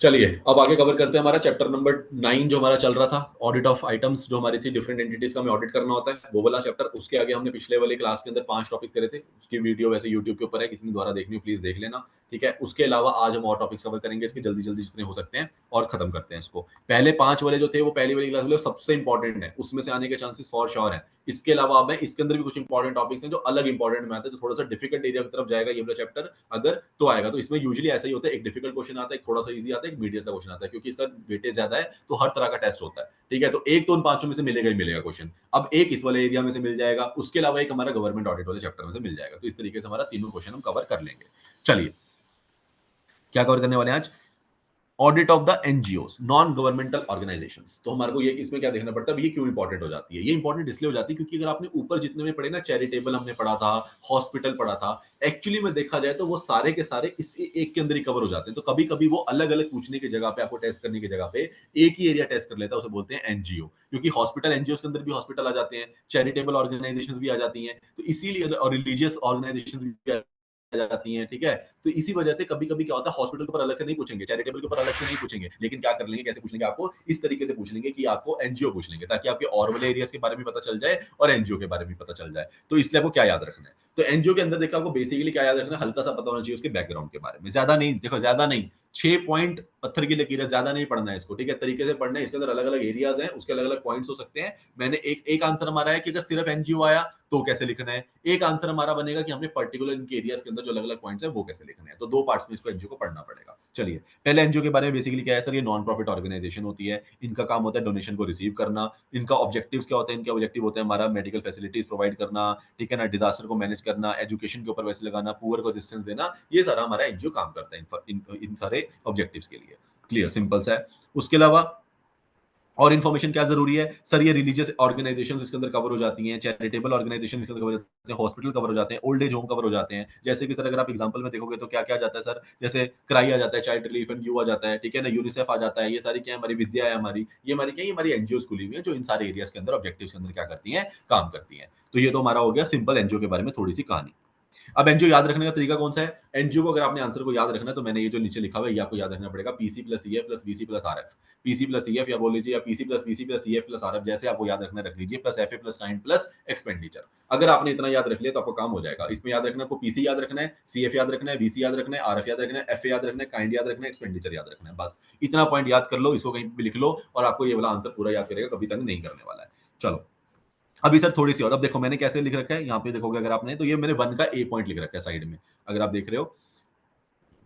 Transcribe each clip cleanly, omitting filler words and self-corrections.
चलिए अब आगे कवर करते हैं हमारा चैप्टर नंबर 9 जो हमारा चल रहा था, ऑडिट ऑफ आइटम्स जो हमारी थी, डिफरेंट एंटिटीज का हमें ऑडिट करना होता है, वो वाला चैप्टर। उसके आगे हमने पिछले वाले क्लास के अंदर 5 टॉपिक करे थे, उसकी वीडियो वैसे यूट्यूब के ऊपर है, किसी ने द्वारा देखनी हो प्लीज देख लेना, ठीक है। उसके अलावा आज हम और टॉपिक्स कवर करेंगे इसके जल्दी जल्दी जितने हो सकते हैं और खत्म करते हैं इसको। पहले 5 वाले जो थे वो पहली वाली क्लास वाले सबसे इंपॉर्टेंट है, उसमें से आने के चांसेस फॉर श्योर है। इसके अलावा अब इसके अंदर भी कुछ इंपॉर्टेंट टॉपिक्स हैं जो अलग इंपॉर्टेंट में आते हैं, तो थोड़ा सा डिफिकल्ट एरिया की तरफ जाएगा ये वाला चैप्टर अगर तो आएगा। तो इसमें यूजुअली ऐसा ही होता है, एक डिफिकल्ट क्वेश्चन आता है, एक थोड़ा सा इजी आता है, एक मीडियम सा क्वेश्चन आता है, क्योंकि इसका वेटेज ज्यादा है तो हर तरह का टेस्ट होता है, ठीक है। तो एक तो उन पांचों में से मिलेगा ही मिलेगा क्वेश्चन। अब एक इस वाले एरिया में से मिल जाएगा, उसके अलावा एक हमारा गवर्नमेंट ऑडिट वाले चैप्टर में से मिल जाएगा। तो इस तरीके से हमारा तीनों क्वेश्चन हम कवर कर लेंगे। चलिए क्या कवर करने वाले हैं आज? Audit of the NGOs, non governmental organisations. तो हमारे को ये इसमें क्या देखना पड़ता है, ये क्यों इंपॉर्टेंट हो जाती है? ये इंपॉर्टेंट इसलिए हो जाती है क्योंकि अगर आपने ऊपर जितने में पढ़े ना, चैरिटेबल हमने पढ़ा था, हॉस्पिटल पढ़ा था, एक्चुअली में देखा जाए तो वो सारे के सारे इस एक के अंदर ही कवर हो जाते हैं। तो कभी कभी वो अलग अलग पूछने की जगह पे, आपको टेस्ट करने की जगह पे एक ही एरिया टेस्ट कर लेता है, उसे बोलते हैं एनजीओ। क्योंकि हॉस्पिटल एनजीओ के अंदर भी हॉस्पिटल आ जाते हैं, चैरिटेबल ऑर्गेनाइजेशन भी आ जाती हैं, तो इसीलिए और रिलीजियस ऑर्गेनाइजेशन भी आ जाती हैं, ठीक है। तो इसी वजह से कभी-कभी क्या होता है, हॉस्पिटल के ऊपर अलग से नहीं पूछेंगे, चैरिटेबल के ऊपर अलग से नहीं पूछेंगे, लेकिन क्या कर लेंगे, कैसे पूछ लेंगे आपको? इस तरीके से पूछ लेंगे कि आपको एनजीओ पूछ लेंगे, ताकि आपके और वाले एरियाज के बारे में पता चल जाए और एनजीओ के बारे में पता चल जाए। तो इसलिए आपको क्या याद रखना है? तो एनजीओ के अंदर देखो, आपको बेसिकली क्या याद रखना है, हल्का सा पता होना चाहिए उसके बैकग्राउंड के बारे में, ज्यादा नहीं। देखो ज्यादा नहीं, 6 पॉइंट पत्थर की लकीर है, ज्यादा नहीं पढ़ना है इसको, ठीक है। तरीके से पढ़ना है, इसके अंदर अलग अलग एरियाज हैं, उसके अलग अलग पॉइंट्स हो सकते हैं। मैंने एक एक आंसर हमारा है कि अगर सिर्फ एनजीओ आया तो कैसे लिखना है, एक आंसर हमारा बनेगा कि हमने पर्टिकुलर इनके एरियाज के अंदर जो अलग अलग पॉइंट्स है वो कैसे लिखने हैं। तो दो पार्ट्स में इसको एनजीओ को पढ़ना पड़ेगा। चलिए पहले एनजीओ के बारे में बेसिकली क्या है सर, ये नॉन प्रॉफिट ऑर्गेनाइजेशन होती है, इनका काम होता है डोनेशन को रिसीव करना। इनका ऑब्जेक्टिव्स क्या होते हैं? इनके ऑब्जेक्टिव होते हैं हमारा मेडिकल फैसिलिटीज प्रोवाइड करना, ठीक है ना, डिजास्टर को मैनेज करना, एजुकेशन के ऊपर वैसे लगाना, पुअर को असिस्टेंस देना, ये सारा हमारा एनजीओ काम करता है इन सारे ऑब्जेक्टिव्स के लिए। क्लियर, सिंपल सा है। उसके अलावा और इन्फॉर्मेशन क्या जरूरी है सर? ये रिलीजियस ऑर्गेनाइजेशंस इसके अंदर कवर हो जाती हैं, चैरिटेबल ऑर्गेनाइजेशन इसके अंदर कवर हो जाते हैं, हॉस्पिटल कवर हो जाते हैं, ओल्ड एज होम कवर हो जाते हैं। जैसे कि सर अगर आप एग्जांपल में देखोगे तो क्या क्या आ जाता है सर, जैसे क्राई आ जाता है, चाइल्ड रिलीफ एंड यू आ जाता है, ठीक है ना, यूनिसेफ आ जाता है। ये सारी क्या है, हमारी विद्या है, हमारी ये हमारी क्या है, ये हमारी एनजीओ खुली हुई है जो इन सारे एरियाज के अंदर ऑब्जेक्टिव के अंदर क्या करती हैं, काम करती हैं। तो ये तो हमारा हो गया सिंपल एनजीओ के बारे में थोड़ी सी कहानी। अब एनजीओ याद रखने का तरीका कौन सा है? एनजीओ को अगर आपने आंसर को याद रखना है तो मैंने ये जो नीचे लिखा हुआ है ये आपको याद रखना पड़ेगा, PC plus EF plus VC plus RF. PC plus EF या बोल लीजिए, या PC plus VC plus EF plus RF, जैसे आपको याद रखना रख लीजिए, plus FA plus kind plus expenditure. अगर आपने इतना याद रख लिया तो आपको काम हो जाएगा। इसमें याद रखना, आपको पीसी याद रखना है, सीएफ याद रखना है, वीसी याद रखना है, आरएफ याद रखना है, एफए याद रखना है, काइंड याद रखना है, एक्सपेंडिचर याद रखना है। बस इतना पॉइंट याद कर लो, इसको कहीं भी लिख लो और आपको ये वाला आंसर पूरा याद करेगा, कभी तंग नहीं करने वाला है। चलो अभी सर थोड़ी सी और, अब देखो मैंने कैसे लिख रखा है, यहाँ पे देखोगे अगर आपने, तो ये मैंने 1 का ए पॉइंट लिख रखा है साइड में, अगर आप देख रहे हो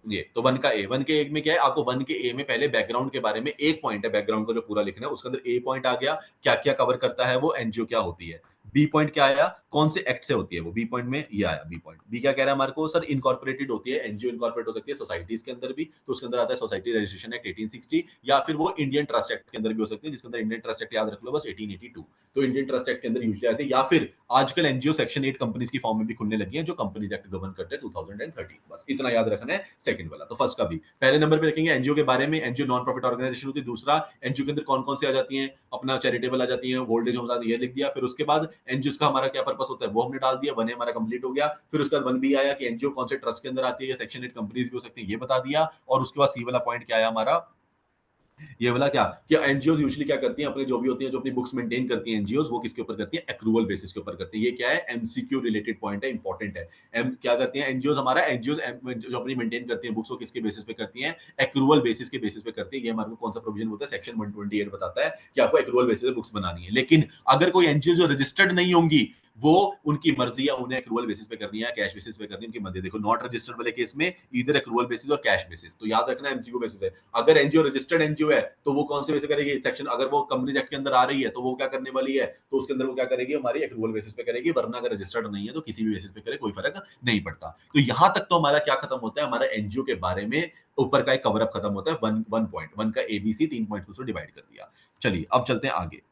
ये तो 1 का ए, 1 के ए में क्या है, आपको 1 के ए में पहले बैकग्राउंड के बारे में एक पॉइंट है, बैकग्राउंड को जो पूरा लिखना है, उसके अंदर ए पॉइंट आ गया, क्या क्या कवर करता है वो, एनजीओ क्या होती है। बी पॉइंट क्या आया, कौन से एक्ट से होती है वो, बी पॉइंट में ये आया। बी पॉइंट बी क्या कह रहा है हमारे को सर, इनकॉर्पोरेटेड होती है, एनजीओ इनकॉर्पोरेट हो सकती है सोसाइटीज के अंदर भी, तो उसके अंदर आता है सोसाइटी रजिस्ट्रेशन एक्ट 1860, या फिर वो इंडियन ट्रस्ट एक्ट के अंदर भी हो सकती है, जिसके अंदर इंडियन ट्रस्ट एक्ट याद रख लो बस 1882। तो इंडियन ट्रस्ट एक्ट के अंदर यूजुअली आते हैं, या फिर आजकल एनजीओ सेक्शन 8 कंपनीज की फॉर्म में भी खुलने लगी है जो कंपनीज एक्ट गवर्न करते हैं 2013। बस इतना याद रखना है सेकंड वाला। तो फर्स्ट का भी पहले नंबर पे रखेंगे एनजीओ के बारे में, एनजीओ नॉन प्रॉफिट ऑर्गेनाइजेशन होती है। दूसरा, एनजीओ के अंदर कौन कौन सी आ जाती हैं, अपना चैरिटेबल आ जाती है, ओल्ड एज होम ये लिख दिया। फिर उसके बाद एनजीओ का हमारा क्या पर्पस होता है वो हमने डाल दिया, वन हमारा कंप्लीट हो गया। फिर उसके बाद 1 बी आया कि एनजीओ कौन से ट्रस्ट के अंदर आती है, सेक्शन 8 कंपनीज भी हो सकती है, ये बता दिया। और उसके बाद सी वाला पॉइंट क्या आया हमारा, ये वाला क्या, कि एनजीओ यूजुअली क्या करती हैं, अपने जो भी होती हैं, जो अपनी बुक्स मेंटेन करती हैं एनजीओ, वो किसके ऊपर करती हैं, एक्रूवल बेसिस के ऊपर करती हैं। ये क्या है, एमसीक्यू रिलेटेड पॉइंट है, इंपॉर्टेंट है। एम क्या करती हैं एनजीओ, हमारा एनजीओ जो अपनी मेंटेन करती हैं बुक्स, वो किसके बेसिस पे करती हैं, एक्रूवल बेसिस के बेसिस पे करती है। ये हमारे को कौन सा प्रोविजन होता है, सेक्शन 128 बताता है कि आपको एक्रूवल बेसिस पे बुक्स बनानी है। लेकिन अगर कोई एनजीओ जो रजिस्टर्ड नहीं होंगी, वो उनकी मर्जी है, उन्हें एक्रूवल बेसिस पे करनी है, कैश बेसिस पे करनी है, उनकी मर्जी। देखो नॉट रजिस्टर्ड वाले केस में इधर एक्रूवल बेसिस और कैश बेसिस, तो याद रखना एमसीक्यू बेसिस है। अगर एनजीओ रजिस्टर्ड एनजीओ है तो वो कौन से बेसिस करेगी, सेक्शन, अगर वो कंपनीज एक्ट के अंदर आ रही है तो वो क्या करने वाली है, तो उसके अंदर वो क्या करेगी, हमारी एक्रूवल बेसिस पे करेगी। वरना अगर रजिस्टर्ड नहीं है तो किसी भी बेसिस पे करे, कोई फर्क नहीं पड़ता। तो यहां तक तो हमारा क्या खत्म होता है, हमारा एनजीओ के बारे में ऊपर का एक कवर अप खत्म होता है। वन वन पॉइंट वन का एबीसी 3 पॉइंट से डिवाइड कर दिया। चलिए अब चलते हैं आगे।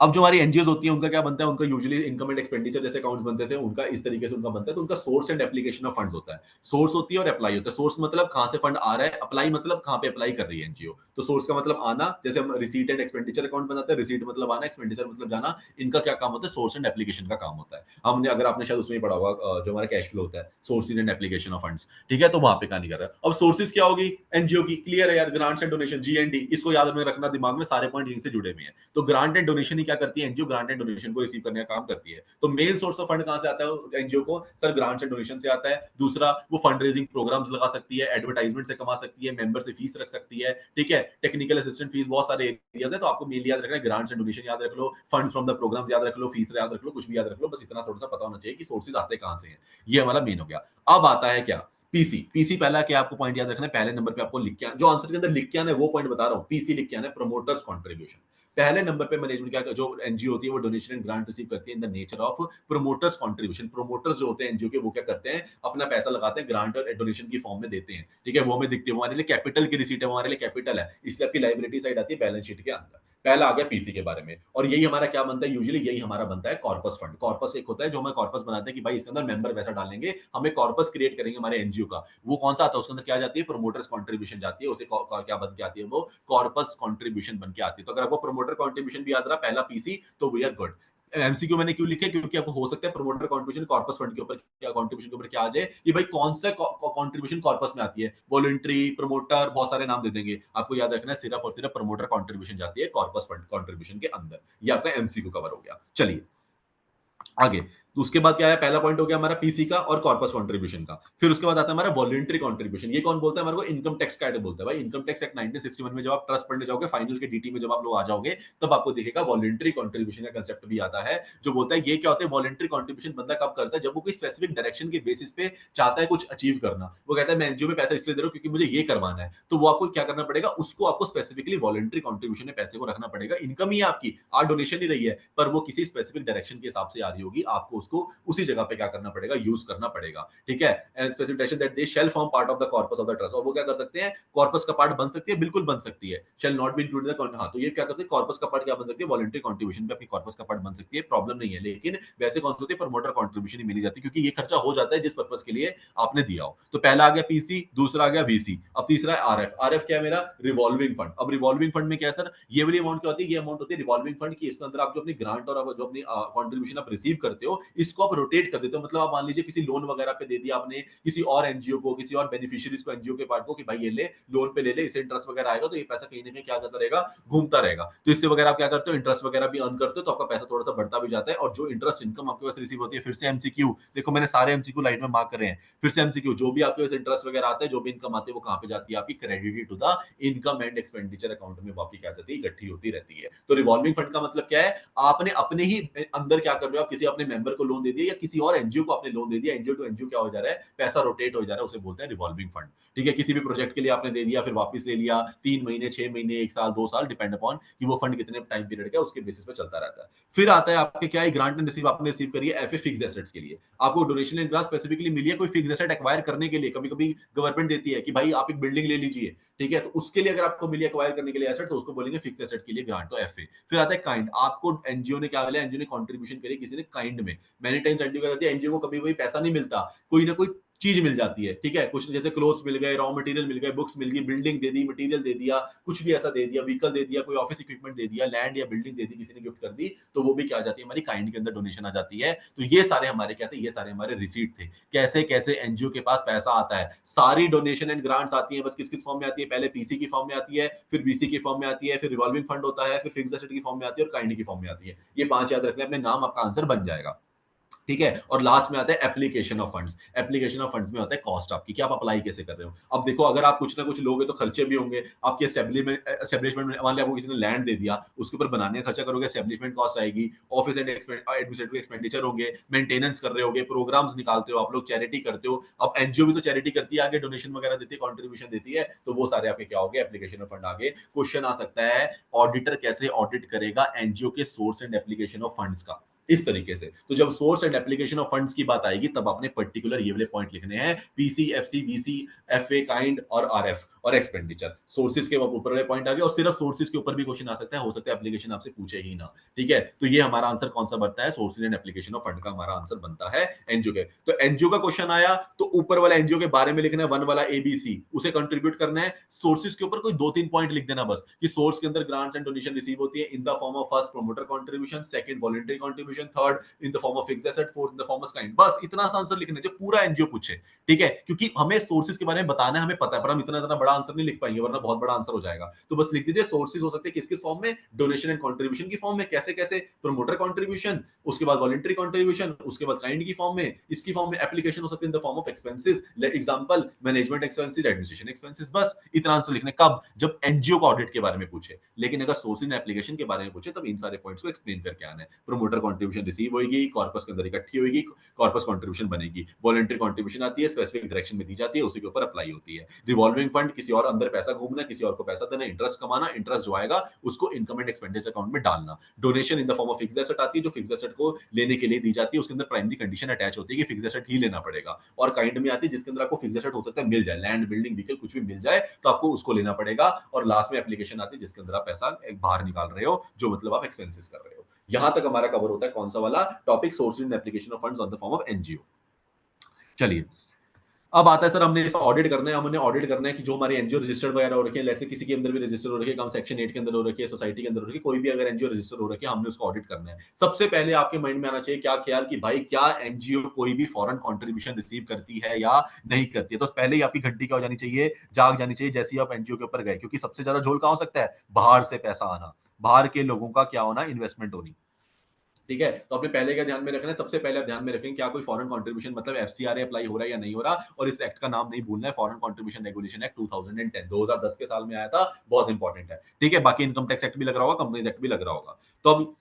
अब जो हमारी एनजीओ होती हैं उनका क्या बनता है, उनका यूजुअली इनकम एंड एक्सपेंडिचर जैसे अकाउंट्स बनते थे, उनका इस तरीके से उनका बनता है। तो उनका source and application of funds होता है। सोर्स होती है और अप्लाई होता है। सोर्स मतलब कहाँ से फंड आ रहा है, अप्लाई मतलब कहाँ पे अप्लाई कर रही है एनजीओ। तो सोर्स का मतलब आना, जैसे हम रिसीट एंड एक्सपेंडिचर अकाउंट बनाते हैं, रिसीट मतलब आना, एक्सपेंडिचर मतलब जाना। इनका क्या काम होता है, सोर्स एंड एप्लीकेशन का काम होता है। हमने अगर आपने शायद उसमें ही पढ़ा होगा, जो हमारा कैश फ्लो होता है, sourcing and application of funds, ठीक है, तो वहां पे कहानी कर रहा है। अब सोर्सेज क्या होगी, एनजीओ की, क्लियर है यार, ग्रांट्स एंड डोनेशन, जीएनडी, इसको याद में रखना, दिमाग में सारे पॉइंट यहीं से जुड़े हुए हैं। तो ग्रांट एंड डोनेशन ही क्या करती है एनजीओ, ग्रांट एंड डोनेशन को रिसीव करने का काम करती है। तो मेन सोर्स ऑफ फंड कहां से आता है एनजीओ को, सर ग्रांट्स एंड डोनेशन से आता है। दूसरा, वो फंड रेजिंग प्रोग्राम्स लगा सकती है, एडवर्टाइजमेंट से कमा सकती है, मेंबर से फीस रख सकती है, ठीक है, टेक्निकल असिस्टेंट फीस, बहुत सारे एरियाज है। तो आपको मेनली याद रखना है ग्रांट्स एंड डोनेशन याद रख लो, फंड्स फ्रॉम द प्रोग्राम्स याद रख लो, फीस याद रख लो, कुछ भी याद रख लो, बस इतना थोड़ा सा पता होना चाहिए कि सोर्सेज आते कहां से हैं। ये हमारा मेन हो गया। अब आता है क्या, पीसी। पीसी पहला क्या आपको पॉइंट याद रखना है, पहले नंबर पे आपको लिख के जो आंसर के अंदर लिख के आना है वो पॉइंट बता रहा हूं। पीसी लिख के आना है, प्रमोटर्स कंट्रीब्यूशन। पहले नंबर पे मैनेजमेंट क्या, जो एनजीओ होती है वो डोनेशन एंड ग्रांट रिसीव करती है in the nature of promoters contribution. Promoters जो होते हैं एनजीओ के, वो क्या करते हैं, अपना पैसा लगाते हैं, ग्रांट और डोनेशन की फॉर्म में देते हैं, ठीक है, वो हमें दिखती है, वो हमारे लिए कैपिटल की रिसीट है, वो हमारे लिए कैपिटल है, इसलिए आपकी लाइबिलिटी साइड आती है बैलेंस शीट के अंदर। पहला आ गया पीसी के बारे में। और यही हमारा क्या बनता है, यूजुअली यही हमारा बनता है कॉर्पस फंड। कॉर्पस एक होता है जो हमें कॉर्पस बनाते हैं कि भाई इसके अंदर मेंबर पैसा डालेंगे, हमें कॉर्पस क्रिएट करेंगे हमारे एनजीओ का। वो कौन सा आता है, उसके अंदर क्या जाती है, प्रमोटर्स कंट्रीब्यूशन जाती है, उसे क्या बन के आती है, वो कॉर्पस कंट्रीब्यूशन बन के आती है। तो अगर आपको प्रमोटर कंट्रीब्यूशन भी याद रहा पहला पीसी, तो वी आर गुड। एमसीक्यू मैंने क्यों लिखे, क्योंकि आपको हो सकता है प्रमोटर कंट्रीब्यूशन कॉर्पस फंड के ऊपर क्या, कंट्रीब्यूशन के ऊपर क्या आ जाए कि भाई कौन सा कंट्रीब्यूशन कॉर्पस में आती है, वॉलंटरी, प्रमोटर, बहुत सारे नाम दे देंगे, आपको याद रखना है सिर्फ और सिर्फ प्रमोटर कंट्रीब्यूशन जाती है कॉर्पस फंड कंट्रीब्यूशन के अंदर। ये आपका एमसीक्यू कवर हो गया। चलिए आगे, तो उसके बाद क्या है, पहला पॉइंट हो गया हमारा पीसी का और कॉर्पस कंट्रीब्यूशन का। फिर उसके बाद आता है हमारा वॉलंटरी कंट्रीब्यूशन। ये कौन बोलता है हमारे को, इनकम टैक्स का बोलता है भाई। इनकम टैक्स एक्ट 1961 में जब आप ट्रस्ट पढ़ने जाओगे, फाइनल के डीटी में जब आप लोग आ जाओगे, तब आपको दिखेगा वॉलंटरी कंट्रीब्यूशन का कंसेप्ट भी आता है, जो बोलता है ये क्या होता है, वॉलंटरी कंट्रीब्यूशन बंदा कब करता है, जब वो कोई स्पेसिफिक डायरेक्शन के बेसिस पे चाहता है कुछ अचीव करना। वो कहता है मैं एनजीओ में पैसा इसलिए दे रहा हूँ क्योंकि मुझे ये करवाना है, तो वो आपको क्या करना पड़ेगा, उसको आपको स्पेसिफिकली वॉलंटरी कंट्रीब्यूशन में पैसे को रखना पड़ेगा। इनकम ही आपकी आज डोनेशन ही रही है, पर वो किसी स्पेसिफिक डायरेक्शन के हिसाब से आ रही होगी, आपको उसको उसी जगह पे क्या करना पड़ेगा, यूज करना पड़ेगा, ठीक है। And specification that they shall form part of the corpus of the trust. और वो क्या कर सकते हैं, कॉर्पस का पार्ट बन सकती है, बिल्कुल बन सकती है, shall not be included the, हाँ, तो ये क्या कर सकते हैं, कॉर्पस का पार्ट क्या बन सकती है, वॉलंटरी कंट्रीब्यूशन पे अपनी कॉर्पस का पार्ट बन सकती है, प्रॉब्लम नहीं है। लेकिन वैसे कौन सी होती है, प्रमोटर कंट्रीब्यूशन ही मिली जाती है, क्योंकि ये खर्चा हो जाता है जिस पर्पस के लिए आपने दिया हो। तो पहला आ गया पीसी, दूसरा आ गया वीसी, अब तीसरा है आरएफ। आरएफ क्या है मेरा, रिवॉल्विंग फंड। अब रिवॉल्विंग फंड में क्या है सर, ये वाली अमाउंट क्या होती है, ये अमाउंट होती है रिवॉल्विंग फंड की, इसके अंदर आप जो अपनी ग्रांट और जो अपनी कंट्रीब्यूशन आप रिसीव करते हो, इसको आप रोटेट कर देते हो। मतलब आप मान लीजिए किसी लोन वगैरह पे दे दिया आपने किसी और एनजीओ को, किसी और बेनिफिशियरीज को, एनजीओ के पार्ट को, कि भाई ये ले, लोन पे ले ले, इससे इंटरेस्ट वगैरह आएगा, तो ये पैसा कहीं ना कहीं क्या करता रहेगा, घूमता रहेगा। तो इससे वगैरह आप क्या करते हो, इंटरेस्ट वगैरह भी अर्न करते हो, तो आपका पैसा थोड़ा सा बढ़ता भी जाता है। और जो इंटरेस्ट इनकम आपके पास रिसीव होती है, फिर से एमसीक्यू देखो, मैंने सारे एमसीक्यू लाइट में मार्क करे हैं, फिर से एमसीक्यू, जो भी आपके पास इंटरेस्ट वगैरह आता है, जो भी इनकम आती है, वो कहां पे जाती है, आपकी credit to the income and expenditure account में बाकी क्या जाती है, इकट्ठी होती रहती है। तो रिवॉल्विंग फंड का मतलब क्या है, आपने अपने ही अंदर क्या कर रहे हो, आप किसी अपने मेंबर को लोन दे दिया या किसी और एनजीओ को आपने लोन दे दिया, एनजीओ टू एनजीओ क्या हो जा रहा है, पैसा रोटेट हो जा रहा है, उसे बोलते हैं रिवॉल्विंग फंड, ठीक है। किसी भी प्रोजेक्ट के लिए आपने दे दिया, फिर वापस ले लिया, 3 महीने, 6 महीने, 1 साल, 2 साल, डिपेंड अपॉन कि वो फंड कितने टाइम पीरियड का, उसके बेसिस पे चलता रहता है। फिर आता है आपके क्या है, ग्रांट एंड रिसीव, आपने रिसीव करी है एफए फिक्स एसेट्स के लिए, आपको डोनेशन एंड ग्रांट स्पेसिफिकली मिली है कोई फिक्स एसेट एक्वायर करने के लिए। कभी कभी गवर्नमेंट देती है कि भाई आप एक बिल्डिंग ले लीजिए, ठीक है, तो उसके लिए अगर आपको मिली एक्वायर करने के लिए एसेट, तो उसको बोलेंगे फिक्स एसेट के लिए ग्रांट, तो एफए। फिर आता है काइंड, आपको एनजीओ ने क्या मिला, एनजीओ ने कंट्रीब्यूशन करी किसी ने काइंड में। मैनी टाइम्स एनजीओ क्या करती है, एनजीओ को कभी कोई पैसा नहीं मिलता, कोई ना कोई चीज मिल जाती है, ठीक है, कुछ जैसे क्लोथ्स मिल गए, रॉ मटेरियल मिल गए, बुक्स मिल गई, बिल्डिंग दे दी, मटेरियल दे दिया, कुछ भी ऐसा दे दिया, व्हीकल दे दिया, कोई ऑफिस इक्विपमेंट दे दिया, लैंड या बिल्डिंग दे दी, किसी ने गिफ्ट कर दी, तो वो भी क्या आ जाती है, हमारी काइंड के अंदर डोनेशन आ जाती है। तो ये सारे हमारे क्या थे, ये सारे हमारे रिसीट थे, कैसे कैसे एनजीओ के पास पैसा आता है। सारी डोनेशन एंड ग्रांट्स आती है, बस किस किस फॉर्म में आती है, पहले पीसी की फॉर्म में आती है, फिर बीसी की फॉर्म में आती है, फिर रिवॉल्विंग फंड होता है, फिर फिक्स्ड एसेट की फॉर्म में आती है, और काइंड की फॉर्म में आती है। ये 5 याद रखना, अपने नाम, आपका आंसर बन जाएगा, ठीक है। और लास्ट में आता है application of funds. Application of funds में होता है कॉस्ट आपकी, कि आप अप्लाई कैसे कर रहे हो। अब देखो, अगर आप कुछ ना कुछ लोगे तो खर्चे भी होंगे आपके। एस्टेब्लिशमेंट में मान लिया आपको किसी ने लैंड दे दिया, उसके ऊपर बनाने का खर्चा करोगे, एस्टेब्लिशमेंट कॉस्ट आएगी, ऑफिस एंड एडमिनिस्ट्रेटिव एक्सपेंडिचर होंगे, मेंटेनेंस कर रहे होगे, प्रोग्राम्स निकालते हो आप लोग, चैरिटी करते हो। अब एनजीओ भी तो चैरिटी करती है, आगे डोनेशन वगैरह देती है, कॉन्ट्रीब्यूशन देती है, तो वो सारे आपके क्या हो गए, एप्लीकेशन ऑफ फंड आगे। क्वेश्चन आ सकता है, ऑडिटर कैसे ऑडिट करेगा एनजीओ के source and application of funds का। इस तरीके से। तो जब source and application of funds की बात आएगी तब आपने पर्टिकुलर ये वाले पॉइंट लिखने हैं, PC, FC, VC, FA, kind और आरएफ और एक्सपेंडिचर। सोर्सेज के ऊपर वाले पॉइंट आ गए और सिर्फ सोर्सेज के ऊपर भी क्वेश्चन आ सकता है, हो सकता है एप्लीकेशन आपसे पूछे ही ना। ठीक है? तो ये हमारा आंसर कौन सा बनता है? Sources and application of fund का हमारा आंसर बनता है एनजीओ के। तो एनजीओ का क्वेश्चन आया तो ऊपर वाला एनजीओ के बारे में लिखना है, 1 वाला एबीसी, उसे कंट्रीब्यूट करना है। सोर्सेज के ऊपर कोई 2-3 पॉइंट लिख देना बस कि सोर्स के अंदर ग्रांट्स एंड डोनेशन रिसीव होती है in the form of first promoter contribution, second voluntary contribution, third in the form of fixed asset, fourth in the form of kind. बस इतना सा आंसर लिखना है जो पूरा एनजीओ पूछे। ठीक है? क्योंकि हमें सोर्सेज के बारे में बताना है, हमें पता है, पर हम इतना ज्यादा बड़ा आंसर नहीं लिख पाएंगे वरना बहुत बड़ा आंसर हो जाएगा। तो बस लिख दीजिए सोर्सेज हो सकते हैं किस किस फॉर्म में, डोनेशन एंड कंट्रीब्यूशन की फॉर्म में, कैसे कैसे, प्रमोटर कंट्रीब्यूशन, उसके बाद वॉलंटरी कंट्रीब्यूशन, उसके बाद काइंड की फॉर्म में, इसकी फॉर्म में, एप्लीकेशन हो सकती है in the form of expenses, example management expenses, administration expenses. बस इतना आंसर लिखने कब? जब एनजीओ का ऑडिट के बारे में पूछे। लेकिन अगर सोर्सिंग एप्लीकेशन के बारे में पूछे तब इन सारे पॉइंट्स को एक्सप्लेन करके आना है। प्रमोटर कंट्रीब्यूशन रिसीव होगी, कॉर्पस के अंदर इकट्ठी होगी, कॉर्पस कंट्रीब्यूशन बनेगी, वॉलंटरी कंट्रीब्यूशन आती है, स्पेसिफिक डायरेक्शन में दी जाती है, उसी के ऊपर अप्लाई होती है। रिवॉल्विंग फंड किसी और अंदर पैसा घूमना, किसी और को पैसा देना, इंटरेस्ट कमाना, इंटरेस्ट जो आएगा उसको इनकम एंड एक्सपेंडिचर अकाउंट में डालना। Donation in the form of fixed asset आती है, जो फिक्स्ड एसेट को लेने के लिए दी जाती है, उसके अंदर प्राइमरी कंडीशन अटैच होती है कि फिक्स्ड एसेट ही लेना पड़ेगा। और काइंड में आती है जिसके अंदर आपको फिक्स्ड एसेट हो सकता है मिल जाए, लैंड, बिल्डिंग, व्हीकल कुछ भी मिल जाए तो आपको उसको लेना पड़ेगा। और लास्ट में एप्लीकेशन आती है जिसके अंदर आप पैसा बाहर निकाल रहे हो, जो मतलब आप एक्सपेंसेस कर रहे हो। यहां तक हमारा कवर होता है कौन सा वाला topic, sourcing and application of funds on the form of NGO. चलिए, अब आता है सर हमने इसका ऑडिट करना है, हमने ऑडिट करना है कि जो हमारे एनजीओ रजिस्टर्ड वगैरह हो रखे हैं, लेट्स से किसी के अंदर भी रजिस्टर हो रखी है, हम सेक्शन 8 के अंदर हो रखी है, सोसाइटी के अंदर हो रखी है, कोई भी अगर एनजीओ रजिस्टर हो रखी है, हमने उसका ऑडिट करना है। सबसे पहले आपके माइंड में आना चाहिए क्या ख्याल कि भाई क्या एनजीओ कोई भी फॉरेन कंट्रीब्यूशन रिसीव करती है या नहीं करती है। तो पहले ही आपकी घंटी क्या हो जानी चाहिए, जाग जानी चाहिए जैसे ही आप एनजीओ के ऊपर गए, क्योंकि सबसे ज्यादा झोल कहां हो सकता है, बाहर से पैसा आना, बाहर के लोगों का क्या होना, इन्वेस्टमेंट होनी। ठीक है? तो अपने पहले क्या ध्यान में रखना है, सबसे पहले आप ध्यान में रखें क्या कोई फॉरेन कंट्रीब्यूशन मतलब एफसीआरए अप्लाई हो रहा है या नहीं हो रहा, और इस एक्ट का नाम नहीं भूलना है, फॉरेन कंट्रीब्यूशन रेगुलेशन एक्ट 2010, 2010 के साल में आया था, बहुत इंपॉर्टेंट है। ठीक है? बाकी इनकम टैक्स एक्ट भी लग रहा होगा, कंपनीज एक्ट भी लग रहा होगा। तो अब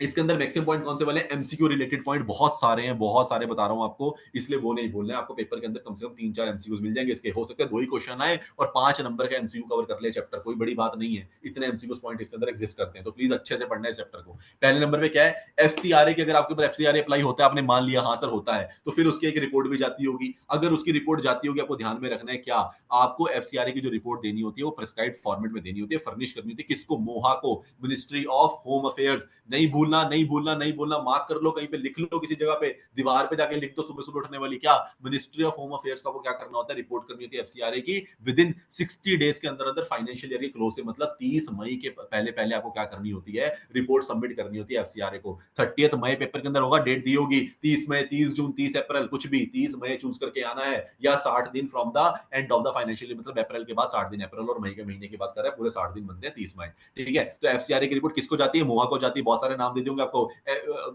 इसके अंदर मैक्सिमम पॉइंट कौन से वाले हैं, एमसीक्यू रिलेटेड पॉइंट बहुत सारे हैं, बहुत सारे बता रहा हूं आपको, इसलिए वो नहीं भूलना है। आपको पेपर के अंदर कम से कम 3-4 एमसीक्यूज मिल जाएंगे, इसके हो सकते हैं 2 ही क्वेश्चन आए और 5 नंबर का एमसीक्यू कवर कर ले चैप्टर, कोई बड़ी बात नहीं है, इतने एमसीक्यूज पॉइंट इसके अंदर एग्जिस्ट करते हैं, तो प्लीज अच्छे से पढ़ना है इस चैप्टर को। पहले नंबर पे क्या है, एफसीआरए की, अगर आपके ऊपर एफसीआरए अप्लाई होता है, आपने मान लिया हाँ सर होता है, तो फिर उसकी एक रिपोर्ट भी जाती होगी। अगर उसकी रिपोर्ट जाती होगी, आपको ध्यान में रखना है क्या, आपको एफसीआरए की जो रिपोर्ट देनी होती है वो प्रिस्क्राइब्ड फॉर्मेट में देनी होती है, फर्निश करनी होती है, किसको, मोहा को, मिनिस्ट्री ऑफ होम अफेयर्स। नहीं भूलना, नहीं भूलना, नहीं भूलना, मार्क कर लो, कहीं पे लिख लो, किसी जगह पे दीवार पे जाके लिख दो, सुबह सुबह उठने वाली क्या, मिनिस्ट्री ऑफ होम अफेयर्स का वो क्या करना होता है, रिपोर्ट करनी होती है एफसीआरए की विद इन 60 डेज के अंदर अंदर, फाइनेंशियल ईयर के क्लोज से, मतलब 30 मई के पहले पहले आपको क्या करनी होती है, रिपोर्ट सबमिट करनी होती है एफसीआरए को। 30 मई पेपर के अंदर होगा, डेट दी होगी 30 मई, 30 जून, 30 अप्रैल, कुछ भी 30 मई चूज करके आना है, या 60 दिन from the end of the financial year, मतलब अप्रैल के बाद 60 दिन, अप्रैल और मई के महीने की बात कर रहे हैं, पूरे 60 दिन बनते हैं 30 मई। ठीक है? तो एफसीआरए की रिपोर्ट किसको जाती है, मोहा को जाती है, बहुत सारे नाम दे दूंगा आपको,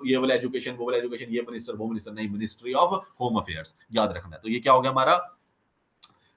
ये वाला एजुकेशन, वो वाला एजुकेशन, ये मिनिस्टर, वो मिनिस्टर, नहीं, मिनिस्ट्री ऑफ होम अफेयर्स, याद रखना है। तो ये क्या हो गया हमारा,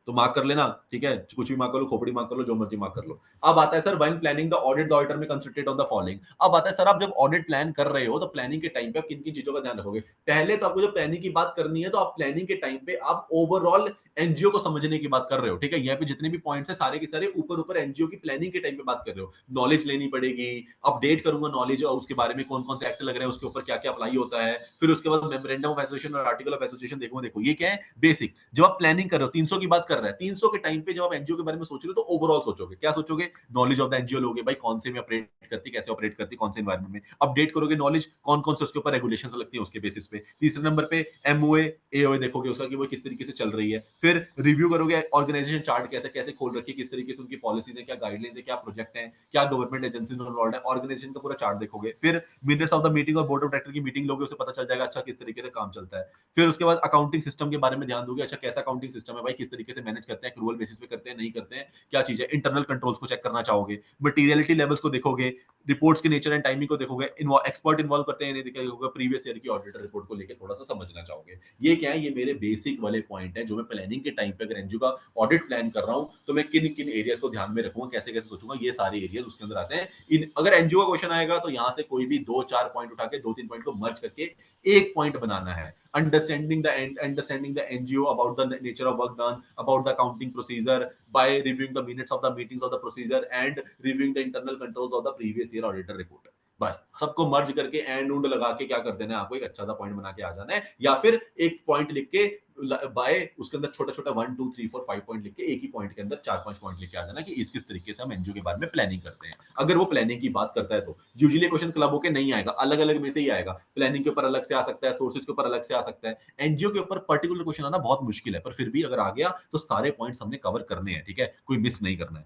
तो मार्क कर लेना। ठीक है? कुछ भी मार्क कर लो, खोपड़ी मार्क कर लो, जो मर्जी मार्क कर लो। अब आता है sir when planning the audit, the auditor में कंसंट्रेट ऑन द फॉलोइंग। अब आता है सर आप जब ऑडिट प्लान कर रहे हो तो प्लानिंग के टाइम पे आप किन किन चीजों का ध्यान रखोगे। पहले तो आपको जब प्लानिंग की बात करनी है तो आप प्लानिंग के टाइम पे आप ओवरऑल एनजीओ को समझने की बात कर रहे हो। ठीक है? यहाँ पे जितने भी पॉइंट्स है सारे के सारे ऊपर ऊपर एनजीओ की प्लानिंग के टाइम पे बात कर रहे हो। नॉलेज लेनी पड़ेगी, अपडेट करूंगा नॉलेज, और उसके बारे में कौन कौन से एक्ट लग रहे हैं, उसके ऊपर क्या क्या अप्लाई होता है, फिर उसके बाद मेमोरेंडम ऑफ एसोसिएशन और आर्टिकल ऑफ एसोसिएशन देखो। देखो ये क्या है, बेसिक। जब आप प्लानिंग कर रहे हो, 300 की बात कर रहे हैं, 300 के टाइम पे जब आप एनजीओ के बारे में सोच रहे हो तो ओवरऑल सोचोगे, क्या सोचोगे, नॉलेज ऑफ द एनजीओ लोगे, भाई कौन से में ऑपरेट करती, कैसे ऑपरेट करती, कौन से एनवायरमेंट में अपडेट करोगे, नॉलेज कौन कौन से उसके ऊपर रेगुलेशंस लगती है उसके बेसिस पे। तीसरे नंबर पे एमओए एओए देखोगे उसका कि वो किस तरीके से चल रही है। फिर रिव्यू करोगे ऑर्गेनाइजेशन चार्ट कैसे कैसे खोल रखी है, किस तरीके से उनकी पॉलिसीज है, क्या गाइडलाइंस है, क्या प्रोजेक्ट है, क्या गवर्नमेंट एजेंसी इन्वॉल्व है, ऑर्गेनाइजेशन का पूरा चार्ट देखोगे। फिर मिनट्स ऑफ द मीटिंग और बोर्ड ऑफ डायरेक्टर की मीटिंग लोगे, उससे पता चल जाएगा अच्छा किस तरीके से काम चलता है। फिर उसके बाद अकाउंटिंग सिस्टम के बारे में ध्यान दोगे, अच्छा कैसा अकाउंटिंग सिस्टम है भाई, किस तरीके से मैनेज करते हैं, एक्रूअल बेसिस पे करते हैं, नहीं करते हैं, क्या चीज है, इंटरनल कंट्रोल्स को चेक करना चाहोगे, मटेरियलिटी लेवल्स को देखोगे, रिपोर्ट्स के नेचर एंड टाइमिंग को देखोगे, एक्सपर्ट इन्वॉल्व करते हैं नहीं देखोगे, प्रीवियस ईयर की ऑडिटर रिपोर्ट को लेकर थोड़ा सा समझना चाहोगे। ये क्या है, ये मेरे बेसिक वाले पॉइंट है जो मैं प्लानिंग के टाइम पे अगर एनजीओ का ऑडिट प्लान कर रहा हूं तो मैं किन किन एरियाज को ध्यान में रखूंगा, कैसे कैसे सोचूंगा, ये सारे एरियाज उसके अंदर आते हैं। इन अगर एनजीओ का क्वेश्चन आएगा तो यहां से कोई भी 2-4 पॉइंट उठा के 2-3 पॉइंट को मर्ज करके एक पॉइंट बनाना है। Understanding the NGO, about the nature of work done, about the accounting procedure, by reviewing the minutes of the meetings of the procedure and reviewing the internal controls of the previous year auditor report. बस सबको मर्ज करके and उंड लगा के क्या कर देना है, आपको एक अच्छा सा पॉइंट बना के आ जाना है, या फिर एक पॉइंट लिख के बाय उसके अंदर छोटा छोटा 1 2 3 4 5 पॉइंट लिख के एक ही पॉइंट के अंदर 4 5 पॉइंट लिख के आ जाना कि इस किस तरीके से हम एनजीओ के बारे में प्लानिंग करते हैं। अगर वो प्लानिंग की बात करता है तो यूजुअली क्वेश्चन क्लबों के नहीं आएगा, अलग अलग में से ही आएगा। प्लानिंग के ऊपर अलग से आ सकता है, सोर्सेज के ऊपर अलग से आ सकता है। एनजीओ के ऊपर पर्टिकुलर क्वेश्चन आना बहुत मुश्किल है, पर फिर भी अगर आ गया तो सारे पॉइंट्स हमने कवर करने हैं, ठीक है, कोई मिस नहीं करना है।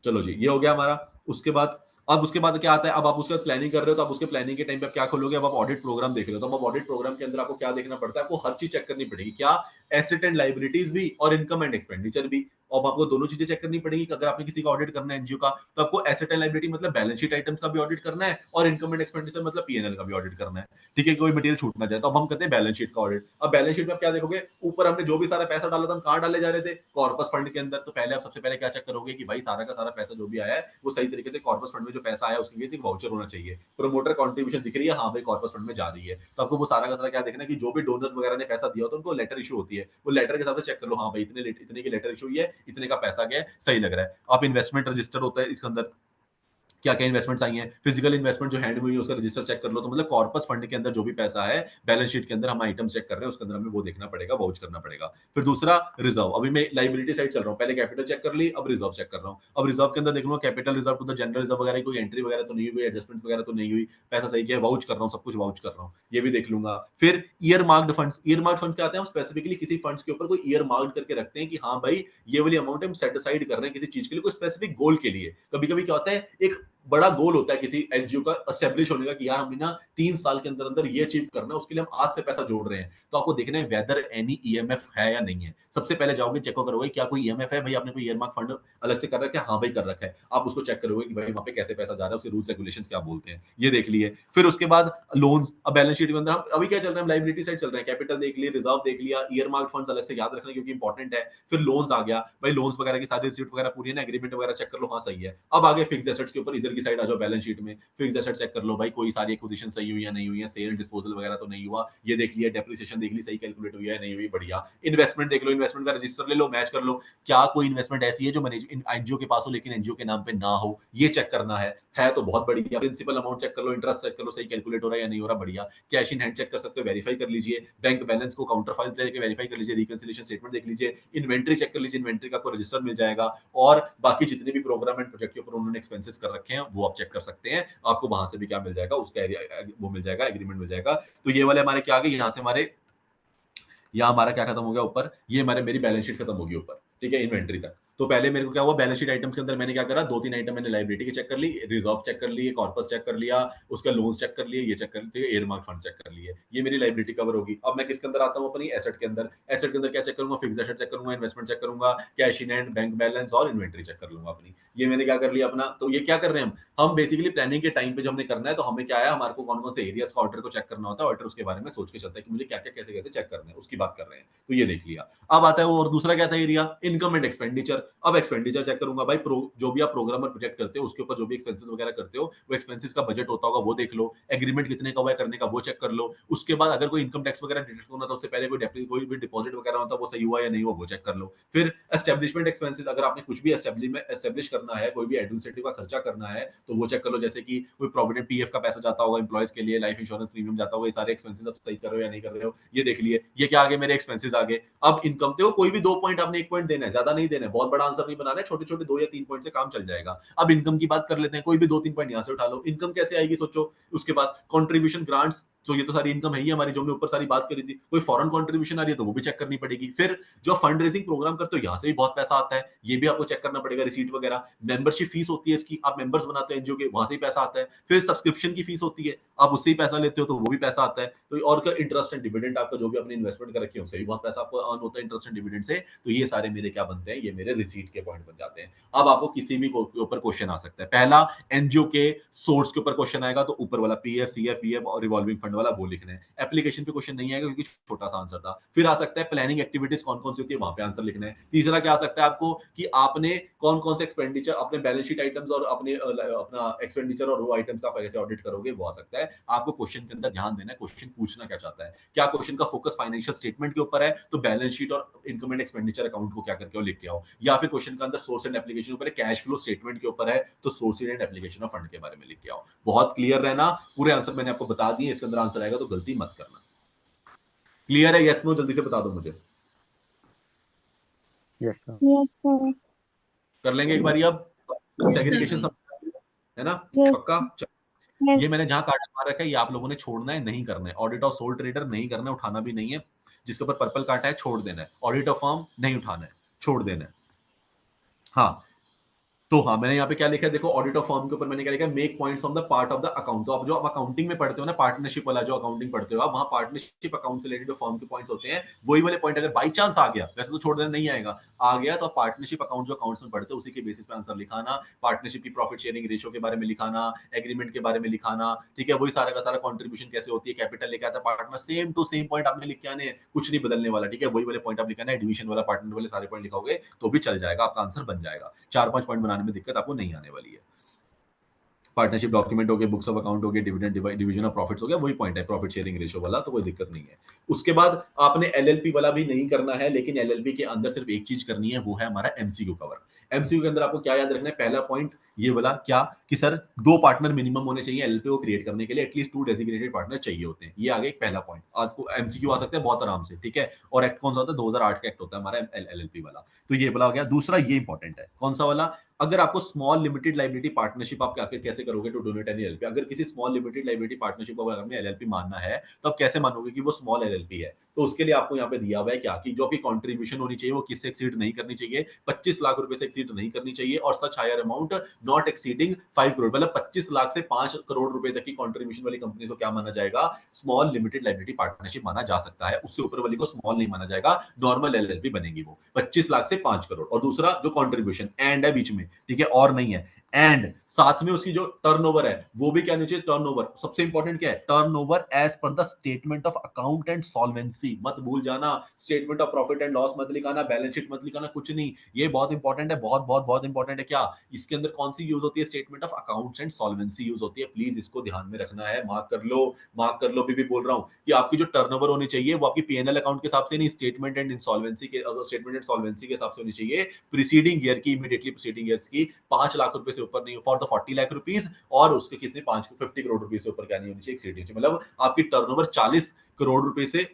चलो जी, ये हो गया हमारा। उसके बाद अब उसके बाद क्या आता है, अब आप उसके बाद प्लानिंग कर रहे हो, तो आप उसके प्लानिंग के टाइम पे आप क्या खोलोगे, अब आप ऑडिट प्रोग्राम देख रहे हो, तो अब ऑडिट प्रोग्राम के अंदर आपको क्या देखना पड़ता है, आपको हर चीज चेक करनी पड़ेगी। क्या? एसेट एंड लायबिलिटीज भी और इनकम एंड एक्सपेंडिचर भी। अब आपको दोनों चीजें चेक करनी पड़ेगी कि अगर आपने किसी का ऑडिट करना है एनजीओ का, तो आपको एसेट एंड लायबिलिटी मतलब बैलेंस शीट आइटम्स का भी ऑडिट करना है, और इनकम एंड एक्सपेंडिचर मतलब पीएनएल का भी ऑडिट करना है। ठीक है, कोई मटेरियल छूट ना जाए, तो अब हम करते हैं बैलेंस शीट का ऑडिट। अब बैलेंस शीट में आप क्या देखोगे, ऊपर हमने जो भी सारा पैसा डाला था, हम कहाँ डाले जा रहे थे, कॉर्पस फंड के अंदर। तो पहले आप सबसे पहले क्या चेक करोगे कि भाई सारा का सारा पैसा जो भी आया है वो सही तरीके से कॉर्पस फंड में जो पैसा आया उसके लिए एक वाउचर होना चाहिए। प्रमोटर कंट्रीब्यूशन दिख रही है, हाँ भाई कॉर्पस फंड में जा रही है, तो आपको वो सारा का सारा क्या देखना है कि जो भी डोनर्स वगैरह ने पैसा दिया होता है उनको लेटर इशू होती है, वो लेटर के हिसाब से चेक कर लो, हाँ भाई इतने की लेटर इशू हुई है, इतने का पैसा गया है, सही लग रहा है। आप इन्वेस्टमेंट रजिस्टर होता है इसके अंदर, क्या क्या इन्वेस्टमेंट्स आई हैं, फिजिकल इन्वेस्टमेंट जो हैंड में हुई है उसका रजिस्टर चेक कर लो। तो मतलब कॉर्पस फंड के अंदर जो भी पैसा है, बैलेंस शीट के अंदर हम आइटम चेक कर रहे हैं, उसके अंदर हमें वो देखना पड़ेगा, वाउच करना पड़ेगा। फिर दूसरा रिजर्व, अभी मैं लाइबिलिटी साइड चल रहा हूँ, पहले कैपिटल चेक कर ली, अब रिजर्व चेक कर रहा हूँ। अब रिजर्व के अंदर देख लो capital reserve to the general reserve वगैरह कोई एंट्री वगैरह तो नहीं हुई, एडजस्टमेंट वगैरह तो नहीं हुई, पैसा सही किया, वाउच कर रहा हूँ, सब कुछ वाउच कर रहा हूँ, ये भी देख लूंगा। फिर year marked funds, year marked funds क्या आते हैं, हम स्पेसिफिकली किसी फंड्स के ऊपर कोई ईयर मार्क्ड करके रखते हैं कि हाँ भाई ये वाली अमाउंट हम सेट असाइड कर रहे हैं किसी चीज के लिए, कोई स्पेसिफिक गोल के लिए। कभी कभी क्या होता है, एक बड़ा गोल होता है किसी एनजीओ का एस्टेब्लिश होने का कि यार हमें ना 3 साल के अंदर अंदर ये अचीव करना है, उसके लिए हम आज से पैसा जोड़ रहे हैं। तो आपको देखना है वेदर एनी ईएमएफ है या नहीं है। सबसे पहले जाओगे चेक करोगे क्या कोई ईएमएफ है, भाई आपने कोई ईयरमार्क फंड अलग से कर रखा है, हाँ भाई कर रखा है, आप उसको चेक करोगे कि भाई वहां पे कैसे पैसा जा रहा है, उसके रूल्स रेगुलेशंस क्या बोलते हैं, ये देख लिए। फिर उसके बाद लोन्स, अब बैलेंस शीट के अंदर हम अभी क्या चल रहा है, लाइबिलिटी साइड चल रहे हैं, कैपिटल देख लिए, रिजर्व देख लिया, ईयरमार्क फंड्स अलग से याद रखना क्योंकि इंपॉर्टेंट है। फिर लोन्स आ गया, भाई लोन्स वगैरह की सारी रिसीट वगैरह पूरी है ना, एग्रीमेंट वगैरह चेक कर लो, हाँ सही है। अब आगे फिक्स एसेट्स के ऊपर, इधर की साइड आ जाओ, बैलेंस शीट में फिक्स एसेट चेक कर लो, भाई कोई सारी एक्विजिशन सही हुई या नहीं हुई है, सेल डिस्पोजल वगैरह तो नहीं हुआ, ये देख लिया। डेप्रिसिएशन देख ली, सही कैलकुलेट हुई है नहीं हुई, बढ़िया। इन्वेस्टमेंट देख लो, इन्वेस्टमेंट का रजिस्टर ले लो, मैच कर लो, क्या कोई इन्वेस्टमेंट ऐसी है जो मैनेज एनजीओ के पास हो लेकिन एनजीओ के नाम पे ना हो, ये चेक करना है तो बहुत बढ़िया। प्रिंसिपल अमाउंट चेक कर लो, इंटरेस्ट चेक कर लो, सही कैलकुलेट हो रहा है या नहीं हो रहा, बढ़िया। कैश इन हैंड चेक कर सकते हो, वेरीफाई कर लीजिए। बैंक बैलेंस को काउंटर फाइल लेके वेरीफाई कर लीजिए, रिकंसिलिएशन स्टेटमेंट देख लीजिए। इन्वेंट्री चेक कर लीजिए, इन्वेंट्री का आपको रजिस्टर मिल जाएगा। और बाकी जितने भी प्रोग्राम एंड प्रोजेक्ट के ऊपर उन्होंने एक्सपेंसेस कर रखे हैं वो आप चेक कर सकते हैं, आपको वहां से भी क्या मिल जाएगा, उसका वो मिल जाएगा, एग्रीमेंट मिल जाएगा। तो ये वाले हमारे क्या आ गए, यहाँ से हमारे यहाँ हमारा क्या खत्म हो गया ऊपर, ये हमारे मेरी बैलेंस शीट खत्म होगी ऊपर, ठीक है, इन्वेंट्री तक। तो पहले मेरे को क्या हुआ, बैलेंस शीट आइटम्स के अंदर मैंने क्या करा, 2-3 आइटम मैंने लायबिलिटी की चेक कर ली, रिजर्व चेक कर लिए, कॉर्पस चेक कर लिया, उसका लोन्स चेक कर लिए, ये चेक कर लिए, एयरमार्क फंड चेक कर लिए। ये मेरी लायबिलिटी कवर होगी। अब मैं किसके अंदर आता हूँ, अपनी एसेट के अंदर। एसेट के अंदर क्या चेक करूंगा, फिक्स एसेट चेक करूंगा, इन्वेस्टमेंट चेक करूंगा, cash in hand, bank balance और इन्वेंट्री चेक कर लूंगा अपनी। ये मैंने क्या कर लिया अपना। तो ये क्या कर रहे हैं हम बेसिकली प्लानिंग के टाइम पे जब हमने करना है तो हमें क्या है, हमारे को कौन कौन से एरियाज का ऑर्डर को चेक करना होता है, ऑर्डर उसके बारे में सोच के चलता है कि मुझे क्या क्या कैसे कैसे चेक करना है, उसकी बात कर रहे हैं। तो ये देख लिया। अब आता है वो, और दूसरा क्या था एरिया, इनकम एंड एक्सपेंडिचर। अब एक्सपेंडिचर चेक करूंगा भाई, जो भी आप प्रोग्राम और प्रोजेक्ट करते हो उसके ऊपर जो भी एक्सपेंसेस वगैरह करते हो, वो एक्सपेंसेस का बजट होता होगा वो देख लो, एग्रीमेंट कितने का हुआ है करने का वो चेक कर लो। उसके बाद अगर कोई इनकम टैक्स वगैरह डिडक्ट होना था उससे पहले कोई भी डिपॉजिट वगैरह होता वो सही हुआ या नहीं हुआ वो चेक कर लो। फिर एस्टेब्लिशमेंट एक्सपेंसेस, अगर आपने कुछ भी एस्टेब्लिश करना है, कोई भी एडमिनिस्ट्रेटिव का खर्चा करना है तो वो चेक कर लो, जैसे कि कोई प्रोविडेंट पीएफ का पैसा जाता होगा एम्प्लॉयज के लिए, लाइफ इंश्योरेंस प्रीमियम जाता होगा, ये सारे एक्सपेंसेस आप सही कर रहे हो या नहीं कर रहे हो, ये देख लिए। ये क्या आगे मेरे एक्सपेंसेस आगे। अब इनकम देखो, कोई भी 2 पॉइंट आपने 1 पॉइंट देना है, ज्यादा नहीं देना है, बहुत बड़ा आंसर नहीं बनाना है, छोटे छोटे 2 या 3 पॉइंट से काम चल जाएगा। अब इनकम की बात कर लेते हैं, कोई भी 2-3 पॉइंट यहाँ से उठा लो। इनकम कैसे आएगी सोचो, उसके पास कंट्रीब्यूशन ग्रांट्स, तो ये तो सारी इनकम है ही हमारी, जो हमने ऊपर सारी बात करी थी। कोई फॉरेन कंट्रीब्यूशन आ रही है तो वो भी चेक करनी पड़ेगी। फिर जो फंड रेजिंग प्रोग्राम करते हो यहाँ से भी बहुत पैसा आता है, ये भी आपको चेक करना पड़ेगा, रिसीट वगैरह। मेंबरशिप फीस होती है इसकी, आप मेंबर्स बनाते हैं एनजीओ के, वहां से ही पैसा आता है। फिर सब्सक्रिप्शन की फीस होती है, आप उससे ही पैसा लेते हो तो वो भी पैसा आता है। तो और का इंटरेस्ट एंड डिविडेंड, आपका जो भी आपने इन्वेस्टमेंट कर रखी है उससे भी बहुत पैसा आपको अर्न होता है, इंटरेस्ट एंड डिविडेंड से। तो ये सारे मेरे क्या बनते हैं, ये मेरे रिसीट के पॉइंट बन जाते हैं। अब आपको किसी भी के ऊपर क्वेश्चन आ सकता है। पहला, एनजीओ के सोर्स के ऊपर क्वेश्चन आएगा तो ऊपर वाला पीएफ, सीएफ, ईएफ और रिवॉल्विंग फंड फंड वाला वो लिखना है। एप्लीकेशन पे क्वेश्चन नहीं आएगा क्योंकि छोटा सा आंसर था। फिर आ सकता है प्लानिंग एक्टिविटीज कौन कौन सी होती है, वहां पे आंसर लिखना है। तीसरा क्या आ सकता है आपको कि आपने कौन कौन से एक्सपेंडिचर अपने बैलेंस शीट आइटम्स और अपने अपना एक्सपेंडिचर और वो आइटम्स का आप कैसे ऑडिट करोगे, वो आ सकता है। आपको क्वेश्चन के अंदर ध्यान देना है, क्वेश्चन पूछना क्या चाहता है। क्या क्वेश्चन का फोकस फाइनेंशियल स्टेटमेंट के ऊपर है, तो बैलेंस शीट और इनकम एंड एक्सपेंडिचर अकाउंट को क्या करके लिख के आओ, या फिर क्वेश्चन का अंदर सोर्स एंड एप्लीकेशन ऊपर है, कैश फ्लो स्टेटमेंट के ऊपर है, तो source and application of fund के बारे में लिख के आओ। बहुत क्लियर रहना, पूरे आंसर मैंने आपको बता दिए, इसके अंदर आंसर आएगा तो गलती मत करना। क्लियर है? यस नो जल्दी से बता दो मुझे। Yes sir. कर लेंगे एक बार अब सेग्रीगेशन सब, है ना? पक्का? ये मैंने जहां कार्ड मार रखा है ये आप लोगों ने छोड़ना है, नहीं करना है। ऑडिट ऑफ सोल ट्रेडर नहीं करना है, उठाना भी नहीं है। जिसके ऊपर पर्पल काटा है छोड़ देना है। ऑडिट ऑफ फर्म नहीं उठाना है, छोड़ देना है। हाँ, तो हाँ, मैंने यहाँ पे क्या लिखा है देखो, ऑडिट ऑफ फर्म के ऊपर मैंने क्या लिखा है, make points from the part of the account. तो आप जो आप अकाउंटिंग में पढ़ते हो ना, पार्टनरशिप वाला जो अकाउंटिंग पढ़ते हो आप, वहां पार्टनरशिप अकाउंट से रिलेटेड जो फर्म के पॉइंट्स होते हैं, वही वाले पॉइंट अगर बाई चांस आ गया, वैसे तो छोड़ देना नहीं आएगा, आ गया तो पार्टनरशिप अकाउंट जो अकाउंट्स में पढ़ते हो उसी के बेसिस पे आंसर लिखाना। पार्टनरशिप की प्रॉफिट शेयरिंग रेशियो के बारे में लिखाना, एग्रीमेंट के बारे में लिखाना, ठीक है, वही सारा का सारा कॉन्ट्रीब्यूशन कैसे होती है, कैपिटल लेके आता है partner, same to same point आपने लिख के आने, कुछ नहीं बदलने वाला, ठीक है, वही वाले पॉइंट आप लिखाना है। डिवीजन वाला, पार्टनर वाले सारे पॉइंट लिखाओगे तो भी चल जाएगा, आपका आंसर बन जाएगा। 4-5 पॉइंट बनाने में दिक्कत आपको नहीं आने वाली है। पार्टनरशिप डॉक्यूमेंट हो गए, बुक्स ऑफ अकाउंट हो गए, डिविडेंड डिवीजन ऑफ प्रॉफिट्स हो गया, वही पॉइंट है, प्रॉफिट शेयरिंग रेशियो वाला, तो कोई दिक्कत नहीं है। उसके बाद आपने एलएलपी वाला भी नहीं करना है, लेकिन एलएलपी के अंदर सिर्फ एक चीज करनी है, वो है हमारा एमसीक्यू कवर। एमसीक्यू के अंदर आपको क्या याद रखना है, पहला पॉइंट ये वाला क्या, कि सर 2 पार्टनर मिनिमम होने चाहिए एलएलपी को क्रिएट करने के लिए, एटलीस्ट 2 डेजिग्नेटेड पार्टनर चाहिए होते हैं। ये आगे एक पहला पॉइंट, आज को एमसीक्यू आ सकता है बहुत आराम से, ठीक है। और एक्ट कौन सा होता है, 2008 का एक्ट होता है हमारा एलएलपी वाला, तो ये वाला हो गया। दूसरा ये इंपॉर्टेंट है, कौन सा वाला, अगर आपको स्मॉल लिमिटेड लाइबिलिटी पार्टनरशिप आप क्या कैसे करोगे टू डोनेट एनी एलएलपी, अगर किसी स्मॉल लिमिटेड लाइबिलिटी पार्टनरशिप को अगर एलएलपी मानना है, तो आप कैसे मानोगे कि वो स्मॉल एलएलपी है, तो उसके लिए आपको यहाँ पे दिया हुआ है क्या, कि जो आपकी कंट्रीब्यूशन होनी चाहिए वो किससे एक्सीड नहीं करनी चाहिए, 25 लाख रुपए से एक्सीड नहीं करनी चाहिए, और such higher amount not exceeding 5 crore, मतलब 25 लाख से 5 करोड़ रुपए तक की कंट्रीब्यूशन वाली कंपनी को क्या माना जाएगा, स्मॉल लिमिटेड लाइबिलिटी पार्टनरशिप माना जा सकता है। उससे ऊपर वाली को स्मॉल नहीं माना जाएगा, नॉर्मल एलएलपी बनेगी वो 25 लाख से 5 करोड़। और दूसरा जो कंट्रीब्यूशन एंड है बीच में, ठीक है, और नहीं है, एंड साथ में उसकी जो टर्नओवर है वो भी क्या नीचे, टर्नओवर सबसे इंपॉर्टेंट क्या है, turnover as per the statement of account and solvency, मत भूल जाना। Statement of profit and loss मत लिखाना, बैलेंस शीट मत लिखाना, कुछ नहीं, ये बहुत इंपॉर्टेंट है, बहुत बहुत बहुत इंपॉर्टेंट है। क्या इसके अंदर कौन सी यूज होती है, statement of accounts and solvency use होती है, प्लीज इसको ध्यान में रखना है, मार्क कर लो, मार्क कर लो। भी बोल रहा हूं कि आपकी जो टर्नओवर होनी चाहिए वो आपकी पीएनएल अकाउंट के हिसाब से नहीं, स्टेटमेंट एंड इंसॉल्वेंसी के, स्टेटमेंट एंड सॉल्वेंसी के हिसाब से होनी चाहिए, प्रीसीडिंग ईयर की, इमीडिएटली प्रीसीडिंग ईयर्स की, 5 लाख रुपए से ऊपर नहीं, फॉर द 40 लाख रुपीज, और उसके कितने 50 करोड़ रुपए से ऊपर क्या नहीं होनी चाहिए, एक्सीड नहीं, मतलब आपकी टर्नओवर 40 करोड़ रुपए से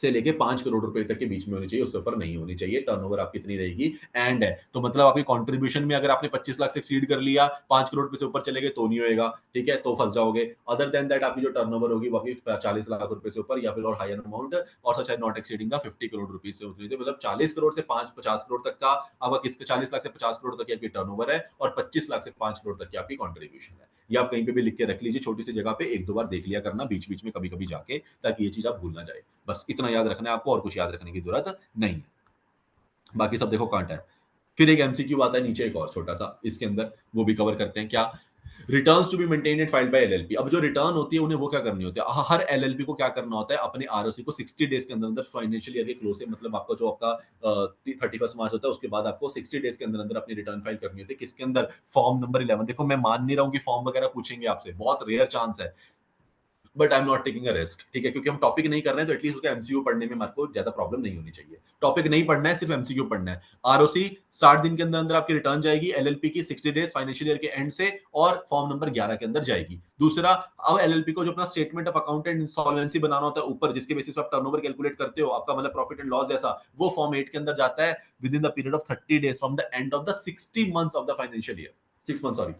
लेके 5 करोड़ रुपए तक के बीच में होनी चाहिए, उससे ऊपर नहीं होनी चाहिए। टर्नओवर आपकी कितनी रहेगी, एंड है, तो मतलब आपकी कंट्रीब्यूशन में अगर आपने 25 लाख से एक्सीड कर लिया, 5 करोड़ रुपए से ऊपर चले गए तो नहीं होएगा, ठीक है, तो फंस जाओगे। अदर देन दैट आपकी जो टर्नओवर होगी वो आपकी 40 लाख रुपए से ऊपर या फिर और हायर अमाउंट, और सच है नॉट एक्सीडिंग द 50 करोड़ रुपए से होती है, मतलब 40 करोड़ से 50 करोड़ तक का आपका, किसके 40 लाख से 50 करोड़ तक की आपकी टर्नओवर है, और 25 लाख से 5 करोड़ तक की आपकी कंट्रीब्यूशन है। ये आप कहीं पे भी लिख के रख लीजिए, छोटी सी जगह पे, 1-2 बार देख लिया करना बीच बीच में कभी कभी जाके, ताकि ये चीज आप भूल ना जाए। बस इतना याद रखना है आपको, और कुछ याद रखने की जरूरत नहीं है। बाकी सब देखो कांटा है। फिर एक एमसीक्यू आता है नीचे एक और छोटा सा, इसके अंदर वो भी कवर करते हैं, क्या, returns to be maintained and filed by LLP. अब जो रिटर्न होती है उन्हें वो क्या करनी होती है, हर एलएलपी को क्या करना होता है, अपने आरओसी को 60 डेज के अंदर अंदर, फाइनेंशियल ईयर के क्लोज से, मतलब आपका जो आपका 31 मार्च होता है उसके बाद आपको 60 डेज के अंदर अंदर अपनी रिटर्न फाइल करनी होती है। किसके अंदर, फॉर्म नंबर 11। देखो मैं मान नहीं रहा हूं कि फॉर्म वगैरह पूछेंगे आपसे, बहुत रेयर चांस है, but I am not taking a risk, ठीक है, क्योंकि हम टॉपिक नहीं कर रहे हैं, तो एटलीस्ट उसका एमसीक्यू पढ़ने में हमारे को ज्यादा प्रॉब्लम नहीं होनी चाहिए। टॉपिक नहीं पढ़ना है, सिर्फ एमसीक्यू पढ़ना है। आरओसी 60 दिन के अंदर अंदर आपकी रिटर्न जाएगी, एलएलपी की 60 डेज फाइनेंशियल ईयर के एंड से, और फॉर्म नंबर 11 के अंदर जाएगी। दूसरा, अब एलएलपी को जो अपना statement of account and insolvency बनाना होता है ऊपर, जिसके बेसिस पर आप टर्नओवर कैलकुलेट करते हो, आपका मतलब प्रॉफिट एंड लॉस जैसा, वो फॉर्म 8 के अंदर जाता है with in the period of 30 days from the end of the 60 months of the financial year, 6 month sorry,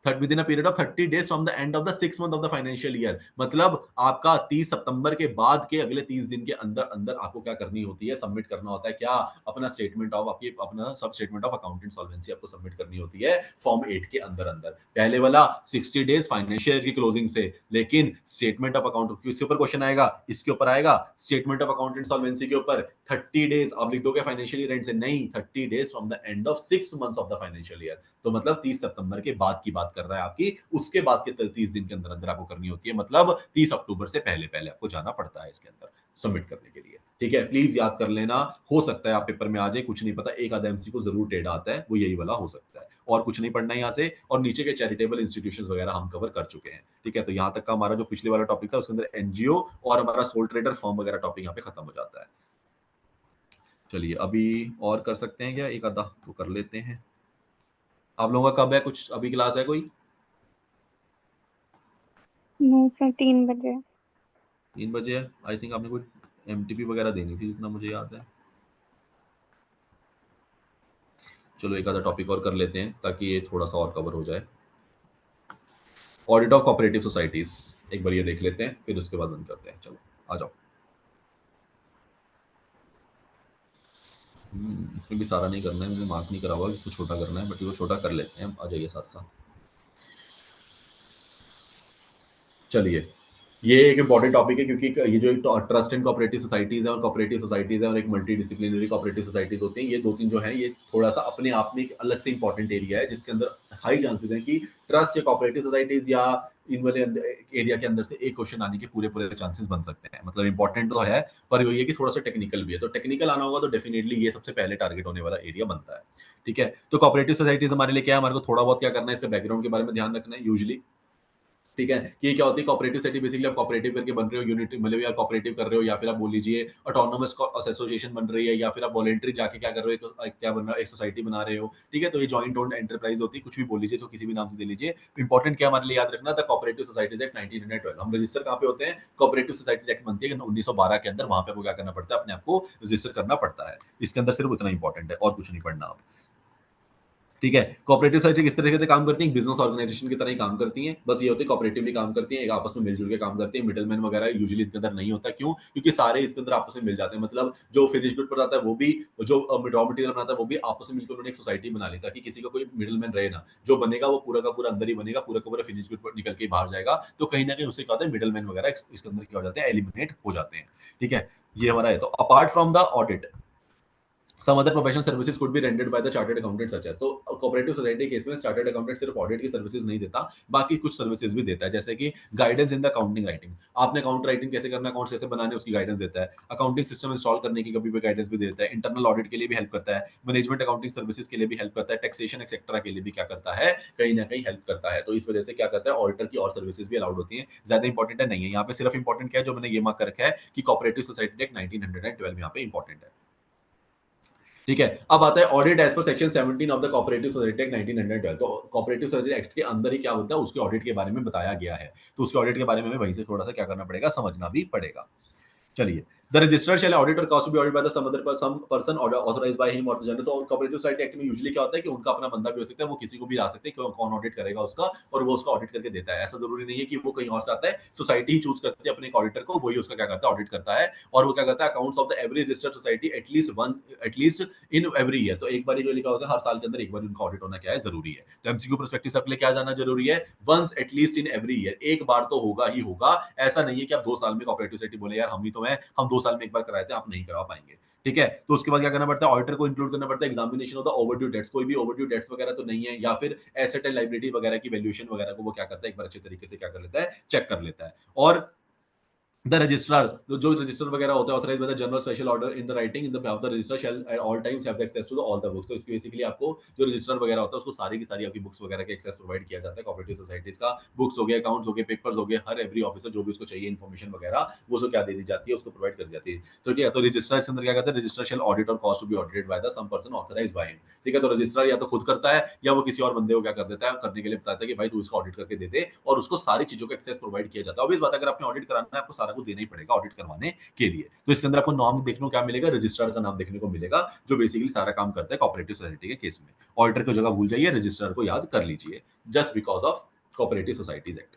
with in a period of 30 days from the end of the 6 month of the financial year, मतलब आपका 30 सितंबर के बाद के अगले 30 दिन के अंदर अंदर आपको क्या करनी होती है, सबमिट करना होता है, क्या, अपना स्टेटमेंट ऑफ, आपकी अपना सब statement of account and solvency आपको सबमिट करनी होती है फॉर्म 8 के अंदर अंदर। पहले वाला 60 डेज फाइनेंशियल ईयर की क्लोजिंग से, लेकिन स्टेटमेंट ऑफ अकाउंट किसके ऊपर क्वेश्चन आएगा, इसके ऊपर आएगा, statement of account and solvency के ऊपर 30 डेज आप लिख दोगे फाइनेंशियल ईयर एंड से, नहीं, 30 days from the end of 6 months of the financial year, तो मतलब 30 सितंबर के बाद की बात कर रहा है आपकी, उसके बाद के 30 दिन के अंदर अंदर आपको करनी होती है, मतलब 30 अक्टूबर से पहले पहले आपको जाना पड़ता है इसके अंदर सबमिट करने के लिए। ठीक है, प्लीज याद कर लेना। हो सकता है आप पेपर में आ जाए, कुछ नहीं पता, एक आधा एमसीक्यू जरूर टेढ़ा आता है, वो यही वाला हो सकता है, और कुछ नहीं पढ़ना है यहाँ से। और नीचे के चैरिटेबल इंस्टीट्यूशंस वगैरह हम कवर कर चुके हैं। ठीक है, तो यहाँ तक का हमारा जो पिछले वाला टॉपिक था उसके अंदर एनजीओ और हमारा सोल ट्रेडर फर्म वगैरह टॉपिक यहाँ पे खत्म हो जाता है। चलिए अभी और कर सकते हैं क्या, एक आधा तो कर लेते हैं। आप लोगों का कब है, कुछ अभी क्लास है कोई? नहीं सर, 3 बजे। 3 बजे है। आई थिंक आपने कोई एमटीपी वगैरह देनी थी जितना मुझे याद है। चलो एक आधा टॉपिक और कर लेते हैं ताकि ये थोड़ा सा और कवर हो जाए। ऑडिट ऑफ कोऑपरेटिव सोसाइटीज एक बार ये देख लेते हैं, फिर उसके बाद बंद करते हैं। चलो आ जाओ। इसमें भी सारा नहीं करना है, मुझे मार्क नहीं करा हुआ, इसको छोटा करना है, बट वो छोटा कर लेते हैं हम, आ जाइए साथ साथ। चलिए, ये एक इंपॉर्टेंट टॉपिक है क्योंकि ये जो ट्रस्ट एंड कोऑपरेटिव सोसाइटीज है और कोऑपरेटिव सोसाइटीज है और एक मल्टी डिसिप्लिनरी कोऑपरेटिव सोसाइटीज होती हैं, ये दो तीन जो है ये थोड़ा सा अपने आप में एक अलग से इंपॉर्टेंट एरिया है, जिसके अंदर हाई चांसेस हैं कि ट्रस्ट या कोऑपरेटिव सोसाइटीज या इन वाले एरिया के अंदर से एक क्वेश्चन आने के पूरे पूरे चांसेस बन सकते हैं। मतलब इंपॉर्टेंट तो है, पर ये कि थोड़ा सा टेक्निकल भी है, तो टेक्निकल आना होगा तो डेफिनेटली ये सबसे पहले टारगेट होने वाला एरिया बनता है। ठीक है, तो कोऑपरेटिव सोसाइटीज हमारे लिए क्या है, हमारे को थोड़ा बहुत क्या करना है, इसका बैकग्राउंड के बारे में ध्यान रखना है यूजली। ठीक है, कि क्या होती है कोऑपरेटिव सोसाइटी, बेसिकली आप कोऑपरेटिव करके बन रहे हो, यूनिट मतलब या कोऑपरेटिव कर रहे हो, या फिर आप बोल लीजिए ऑटोनोमस एसोसिएशन बन रही है, या फिर आप वॉलंटरी जाके क्या कर रहे हो, क्या बन रहा है, एक सोसाइटी बना रहे हो। ठीक है, तो ये जॉइंट ओन्ड एंटरप्राइज होती है, कुछ भी बोल लीजिए, इसको किसी भी नाम से दे लीजिए। इंपॉर्टेंट क्या हमारे लिए याद रखना था, कोऑपरेटिव सोसाइटीज एक्ट 1912 हम रजिस्टर कहाँ पे होते हैं, कोऑपरेटिव सोसाइटी एक्ट बनती है 1912 के अंदर, वहां पे आपको क्या करना पड़ता है, अपने आप को रजिस्टर करना पड़ता है। इसके अंदर सिर्फ उतना इंपॉर्टेंट है और कुछ नहीं पढ़ना आप। ठीक है, कोऑपरेटिव सोसाइटी किस तरीके से काम करती है, बिजनेस ऑर्गेनाइजेशन की तरह ही काम करती हैं, बस ये होती है कोऑपरेटिवली काम करती हैं, एक आपस में मिलजुल के काम करती हैं, मिडलमैन वगैरह यूजुअली इसके अंदर नहीं होता। क्यों? क्योंकि सारे इसके अंदर आपस में मिल जाते हैं, मतलब जो फिनिश गुड बनाता है वो भी, जो रॉ मटेरियल बनाता है वो भी आपस में मिलकर उन्होंने एक सोसाइटी बना ली, ताकि किसी का कोई मिडलमैन रहे ना, जो बनेगा वो पूरा का पूरा अंदर ही बनेगा, पूरा का पूरा फिनिश गुड निकल के बाहर जाएगा, तो कहीं ना कहीं उससे क्या होता है, मिडलमैन वगैरह इसके अंदर क्या हो जाते हैं, एलिमिनेट हो जाते हैं। ठीक है, ये हमारा है। तो apart from the audit some other professional services could be rendered by the chartered accountant such as, तो कोऑपरेटिव सोसाइटी केस में चार्टर्ड अकाउंटेंट सिर्फ ऑडिट की सर्विसेज नहीं देता, बाकी कुछ सर्विसेज भी देता है, जैसे कि guidance in the accounting writing, आपने अकाउंट राइटिंग कैसे करना है, अकाउंट्स कैसे बनाने, उसकी गाइडेंस देता है, अकाउंटिंग सिस्टम इंस्टॉल करने की कभी भी गाइडेंस भी देता है, इंटरनल ऑडिट के लिए भी हेल्प करता है, मैनेजमेंट अकाउंटिंग सर्विसेज के लिए भी हेल्प करता है, टैक्सेशन एक्सेट्रा के लिए भी क्या करता है, कहीं ना कहीं हेल्प करता है। तो इस वजह से क्या करता है, ऑडिटर की और सर्विसेज भी अलाउड होती है, ज्यादा इंपॉर्टेंट है नहीं है यहाँ पे, सिर्फ इंपॉर्टेंट क्या है जो मैंने ये मार्क कर रखा है कि कोऑपरेटिव सोसाइटी एक्ट 1912 यहाँ पे इंपॉर्टेंट है। ठीक है, अब आता है audit as per section 17 of the cooperative society act 1912, तो कोऑपरेटिव सोसाइटी एक्ट के अंदर ही क्या होता है, उसके ऑडिट के बारे में बताया गया है, तो उसके ऑडिट के बारे में हमें वहीं से थोड़ा सा क्या करना पड़ेगा, समझना भी पड़ेगा। चलिए, द रजिस्टर्ड शैल ऑडिट और cost be audit by the some person authorized by him और द जनरल, तो कोऑपरेटिव सोसाइटी एक्ट में यूजुअली क्या होता है कि उनका अपना बंदा भी हो सकता है, वो किसी को भी ला सकते हैं, कौन ऑडिट करेगा उसका, और वो उसका ऑडिट करके देता है। ऐसा जरूरी नहीं है कि वो कहीं और से आता है, सोसाइटी ही चूज करती है अपने ऑडिटर को, वही उसका क्या करता है, ऑडिट करता है, और वो क्या करता है, accounts of the every registered society at least in every year, तो एक बार जो लिखा होता है हर साल के अंदर एक बार उनका ऑडिट होना क्या है, जरूरी है। तो एमसीक्यू पर्सपेक्टिव से आपके लिए क्या जाना जरूरी है, once at least in every year, एक बार तो होगा ही होगा। ऐसा नहीं है कि आप 2 साल में कोऑपरेटिव सोसाइटी बोले यार हम ही तो हैं, हम 2 साल में एक बार कराए थे, आप नहीं करवा पाएंगे। ठीक है, तो उसके बाद क्या करना पड़ता है, ऑडिटर को इंक्लूड करना पड़ता है examination of the overdue debts, कोई भी ओवरड्यू डेट्स वगैरह तो नहीं है, या फिर एसेट एंड लायबिलिटी वगैरह की वैल्यूएशन वगैरह को वो क्या करता है, एक बार अच्छे तरीके से क्या कर लेता है, चेक कर लेता है। और द रजिस्ट्रार, जो रजिस्टर वगैरह होता है authorized by the general special order in the writing in the of the register shall at all times have the access to the all the books, तो इसकी बेसिकली आपको जो रजिस्टर वगैरह होता है उसको सारी की सारी आपकी बुक्स वगैरह के एक्सेस प्रोवाइड किया जाता है, कोऑपरेटिव सोसाइटीज का बुक्स हो गए, अकाउंट्स हो गए, पेपर्स हो गए, हर एवरी ऑफिसर जो भी उसको चाहिए इन्फॉर्मेशन वगैरह वो उसको क्या दे दी जाती है, उसको प्रोवाइड कर दी जाती है। तो ठीक है, तो रजिस्टर के अंदर क्या करता है, रजिस्टर शैल ऑडिट और cost to be audited by the some person authorized by him. ठीक है, तो रजिस्ट्रार या तो खुद करता है या वो किसी और बंदे को क्या कर देता है, करने के लिए बताता है कि भाई तू इसको ऑडिट करके दे दे, और उसको सारी चीजों का एक्सेस प्रोवाइड किया जाता है। ऑब्वियस बात है, अगर आपने ऑडिट कराना है आपको सारा कुछ देना ही पड़ेगा ऑडिट करवाने के लिए। तो इसके अंदर आपको नाम देखने को क्या मिलेगा, रजिस्ट्रार का नाम देखने को मिलेगा, जो बेसिकली सारा काम करता है कोऑपरेटिव सोसाइटी के केस में। ऑडिटर की जगह भूल जाइए, रजिस्ट्रार को याद कर लीजिए, just because of cooperative societies act.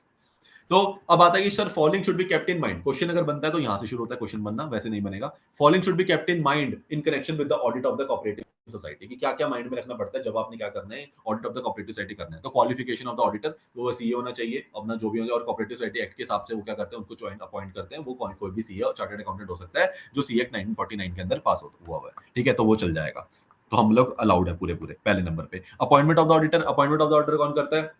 तो अब आता है कि sir following should be kept in mind, question अगर बनता है तो यहां से शुरू होता है क्वेश्चन बनना, वैसे नहीं बनेगा। Following should be kept in mind in connection with the audit of the cooperative society, की क्या क्या माइंड में रखना पड़ता है जब आपने क्या करना है, audit of the cooperative society करना है। तो क्वालिफिकेशन ऑफ द ऑडिटर, वो सीए होना चाहिए अपना जो भी होगा, और कोऑपरेटिव सोसाइटी एक्ट के हिसाब से वो क्या करते हैं, उनको ज्वाइंट अपॉइंट करते हैं, वो कोई भी सीए और चार्टर्ड अकाउंटेंट हो सकता है जो सीए एक्ट 1949 के अंदर पास हुआ हुआ है। ठीक है, तो वो चल जाएगा, तो हम लोग अलाउड है पूरे पूरे पहले नंबर पे। Appointment of the auditor, appointment of the auditor कौन करता है,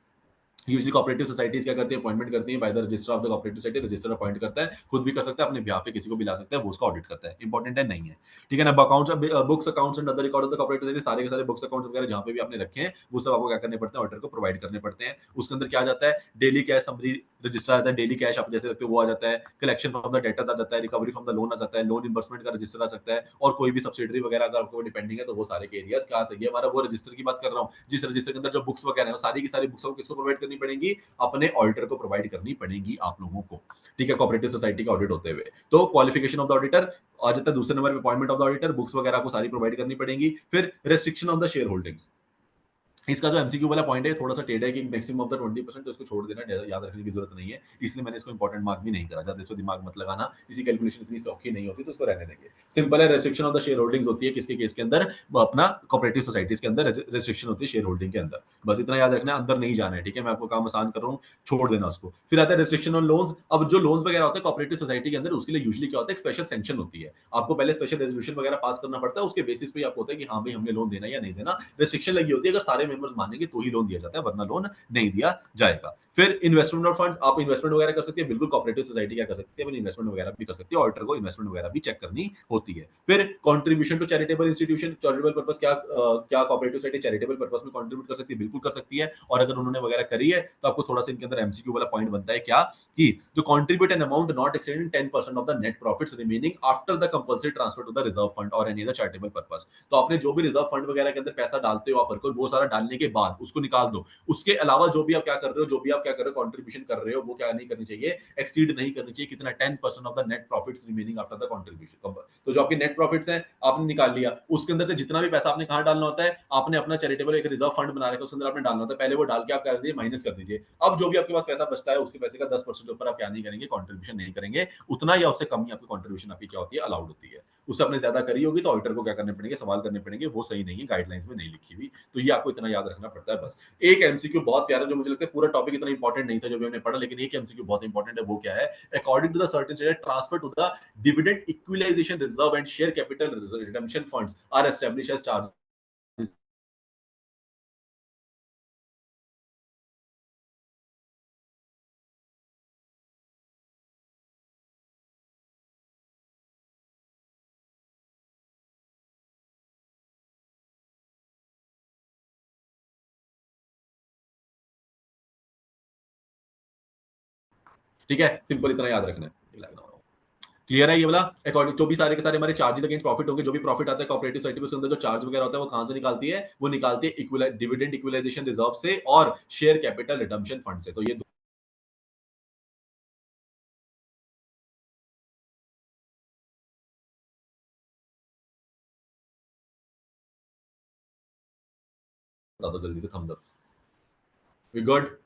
यूजुअली कोऑपरेटिव सोसाइटीज क्या करती है, अपॉइंटमेंट करती है by the register of the cooperative society, register appoint करता है, खुद भी कर सकता है, अपने बिहाफ पे किसी को भी ला सकता है, वो उसका ऑडिट करता है। इंपॉर्टेंट है नहीं है, ठीक है ना। Accounts, books accounts and other record of the cooperative society, सारे के सारे बुक्स अकाउंट्स वगैरह जहां पे भी आपने रखे हैं वो सब आपको क्या करने पड़ते हैं, ऑडिटर को प्रोवाइड करने पड़ते हैं। उसके अंदर क्या आ जाता है, डेली कैश समरी रजिस्टर आता है, डेली कैश आप जैसे रखते हो वो आ जाता है, कलेक्शन फ्रॉम द डेटर्स आ जाता है, रिकवरी फ्रॉम द लोन आ जाता है, लोन इन्वर्समेंट का रजिस्टर आ सकता है, और कोई भी सब्सिडरी वगैरह अगर आपको डिपेंडिंग है तो वो सारे के एरियाज क्या आते हैं। ये हमारा वो रजिस्टर की बात कर रहा हूँ, जिस रजिस्टर के अंदर जो बुक्स वगैरह है वो सारी की सारी बुक्स को किसको प्रोवाइड करनी पड़ेगी, अपने ऑडिटर को प्रोवाइड करनी पड़ेगी आप लोगों को, ठीक है, कोऑपरेटिव सोसाइटी का ऑडिट होते हुए। तो क्वालिफिकेशन ऑफ द ऑडिटर आ जाता है दूसरे नंबर पे, appointment of the auditor, books वगैरह को सारी प्रोवाइड करनी पड़ेगी। फिर restriction of the share holdings, इसका जो एमसीक्यू वाला पॉइंट है थोड़ा सा टेढ़ा है कि मैक्सिमम ऑफ द 20%, तो इसको छोड़ देना, याद रखने की जरूरत नहीं है, इसलिए मैंने इसको इंपॉर्टेंट मार्क भी नहीं करा, ज्यादा इसको दिमाग मत लगाना, इसी कैलकुलेशन इतनी सौखी नहीं होती तो इसको रहने देंगे। सिंपल है, restriction of the share holdings होती है किसके केस के अंदर, वो अपना कोऑपरेटिव सोसाइटीज के अंदर रेस्ट्रिक्शन होती है शेयर होल्डिंग के अंदर, बस इतना याद रखना है, अंदर नहीं जाना है, ठीक है, मैं आपको काम आसान कर रहा हूँ, छोड़ देना उसको। फिर आता है रेस्ट्रिक्शन ऑन लोन्स। अब जो लोन्स वगैरह होते हैं कोऑपरेटिव सोसाइटी के अंदर, उसके लिए यूजुअली क्या होता है, स्पेशल सैंक्शन होती है, आपको पहले स्पेशल रेजोल्यूशन वगैरह पास करना पड़ता है, उसके बेसिस पे आपको होता है कि हाँ भाई हमने लोन देना या नहीं देना, रेस्ट्रिक्शन लगी होती है, अगर सारे मेंबर्स मानेंगे तो ही लोन दिया जाता है, वरना लोन नहीं दिया जाएगा। फिर इन्वेस्टमेंट ऑफ फंड्स, आप इन्वेस्टमेंट वगैरह कर सकते हैं, बिल्कुल कोऑपरेटिव सोसाइटी क्या कर सकती है, अपनी इन्वेस्टमेंट वगैरह भी कर सकती है, ऑडिटर को इन्वेस्टमेंट वगैरह भी चेक करनी होती है। फिर contribution to charitable institution, charitable purpose, क्या कोऑपरेटिव सोसाइटी चैरिटेबल पर्पस में कंट्रीब्यूट कर सकती है, बिल्कुल कर सकती है, और अगर उन्होंने वगैरह करी है तो आपको थोड़ा सा इनके अंदर एमसीक्यू वाला पॉइंट बनता है क्या, कि जो contribute an amount not exceeding 10% of the net profits remaining after the compulsory transfer to the reserve fund और एनी अदर चैरिटेबल पर्पस। तो आपने जो भी रिजर्व फंड वगैरह के अंदर पैसा डालते हो आप, वो सारा डालने के बाद उसको निकाल दो, उसके अलावा जो भी आप क्या कर रहे हो, जो भी आप क्या कर रहे हो, कंट्रीब्यूशन कर रहे हो, वो क्या नहीं करनी चाहिए, एक्सीड नहीं करनी चाहिए, कितना 10% of the net profits remaining after the contribution. तो जो आपके नेट प्रॉफिट्स हैं आपने निकाल लिया, उसके अंदर से जितना भी पैसा आपने कहां डालना होता है, आपने अपना चैरिटेबल एक रिजर्व फंड बना रखा है, उसके अंदर आपने डालना होता है, पहले वो डाल के आप कर दीजिए, माइनस कर दीजिए। अब जो भी आपके पास पैसा बचता है उसके पैसे का 10% के ऊपर आप क्या नहीं करेंगे, कंट्रीब्यूशन नहीं करेंगे, उतना या उससे कम ही आपकी कंट्रीब्यूशन आपकी क्या होती है, अलाउड होती है। उससे आपने ज्यादा करी होगी तो ऑडिटर को क्या करने पड़ेंगे, सवाल करने पड़ेंगे, वो सही नहीं है, गाइडलाइंस में नहीं लिखी हुई। तो ये आपको इतना याद रखना पड़ता है बस। एक एमसीक्यू बहुत प्यारा, जो मुझे लगता है पूरा टॉपिक इतना इंपॉर्टेंट नहीं था जो भी हमने पढ़ा, लेकिन एक एमसीक्यू बहुत इंपॉर्टेंट है, वो क्या है, according to the certain state transfer to the dividend equalization reserve and share capital redemption funds are established as charge. ठीक है, सिंपल इतना याद रखना है। क्लियर है ये वाला, अकॉर्डिंग जो भी सारे के सारे हमारे चार्जेस अगेंस्ट प्रॉफिट होंगे, जो भी प्रॉफिट आता है कोऑपरेटिव सोसाइटी में, उसके अंदर जो चार्ज वगैरह होता है वो कहां से निकालती है, वो निकालती है डिविडेंड इक्विलाइजेशन रिजर्व से और शेयर कैपिटल रिडम्पशन फंड से। तो ये बता दो जल्दी से, thumbs up. We good?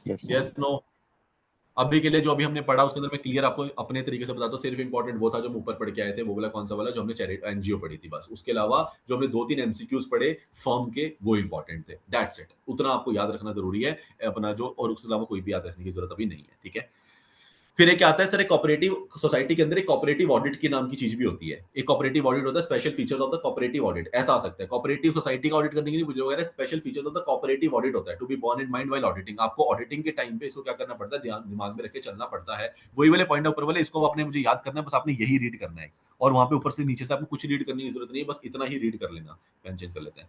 Yes yes, no? अभी के लिए जो अभी हमने पढ़ा उसके अंदर मैं क्लियर आपको अपने तरीके से बताता हूँ, सिर्फ इंपॉर्टेंट वो था जो हम ऊपर पढ़ के आए थे, वो वाला कौन सा वाला जो हमने चैरिटी एनजीओ पढ़ी थी, बस। उसके अलावा जो हमने 2-3 एमसीक्यूज पढ़े फर्म के, वो इंपॉर्टेंट थे, दैट्स इट। उतना आपको याद रखना जरूरी है अपना जो, और उसके अलावा कोई भी याद रखने की जरूरत अभी नहीं है, ठीक है। फिर एक क्या आता है सर, एक कोऑपरेटिव सोसाइटी के अंदर एक कोऑपरेटिव ऑडिट की नाम की चीज भी होती है। एक कोऑपरेटिव ऑडिट होता है, special features of the cooperative audit, ऐसा आ सकता है। कोऑपरेटिव सोसाइटी का ऑडिट करने के लिए मुझे वगैरह special features of the cooperative audit होता है, to be borne in mind while auditing. आपको ऑडिटिंग के टाइम पे इसको क्या करना पड़ता है, ध्यान दिमाग में रख के चलना पड़ता है। वही वाले पॉइंट ऊपर वाले, इसको आपने मुझे याद करना है, बस आपने यही रीड करना है, और वहां पे ऊपर से नीचे से आपको कुछ रीड करने की जरूरत नहीं है, बस इतना ही रीड कर लेना। पेन चेंज कर लेते हैं।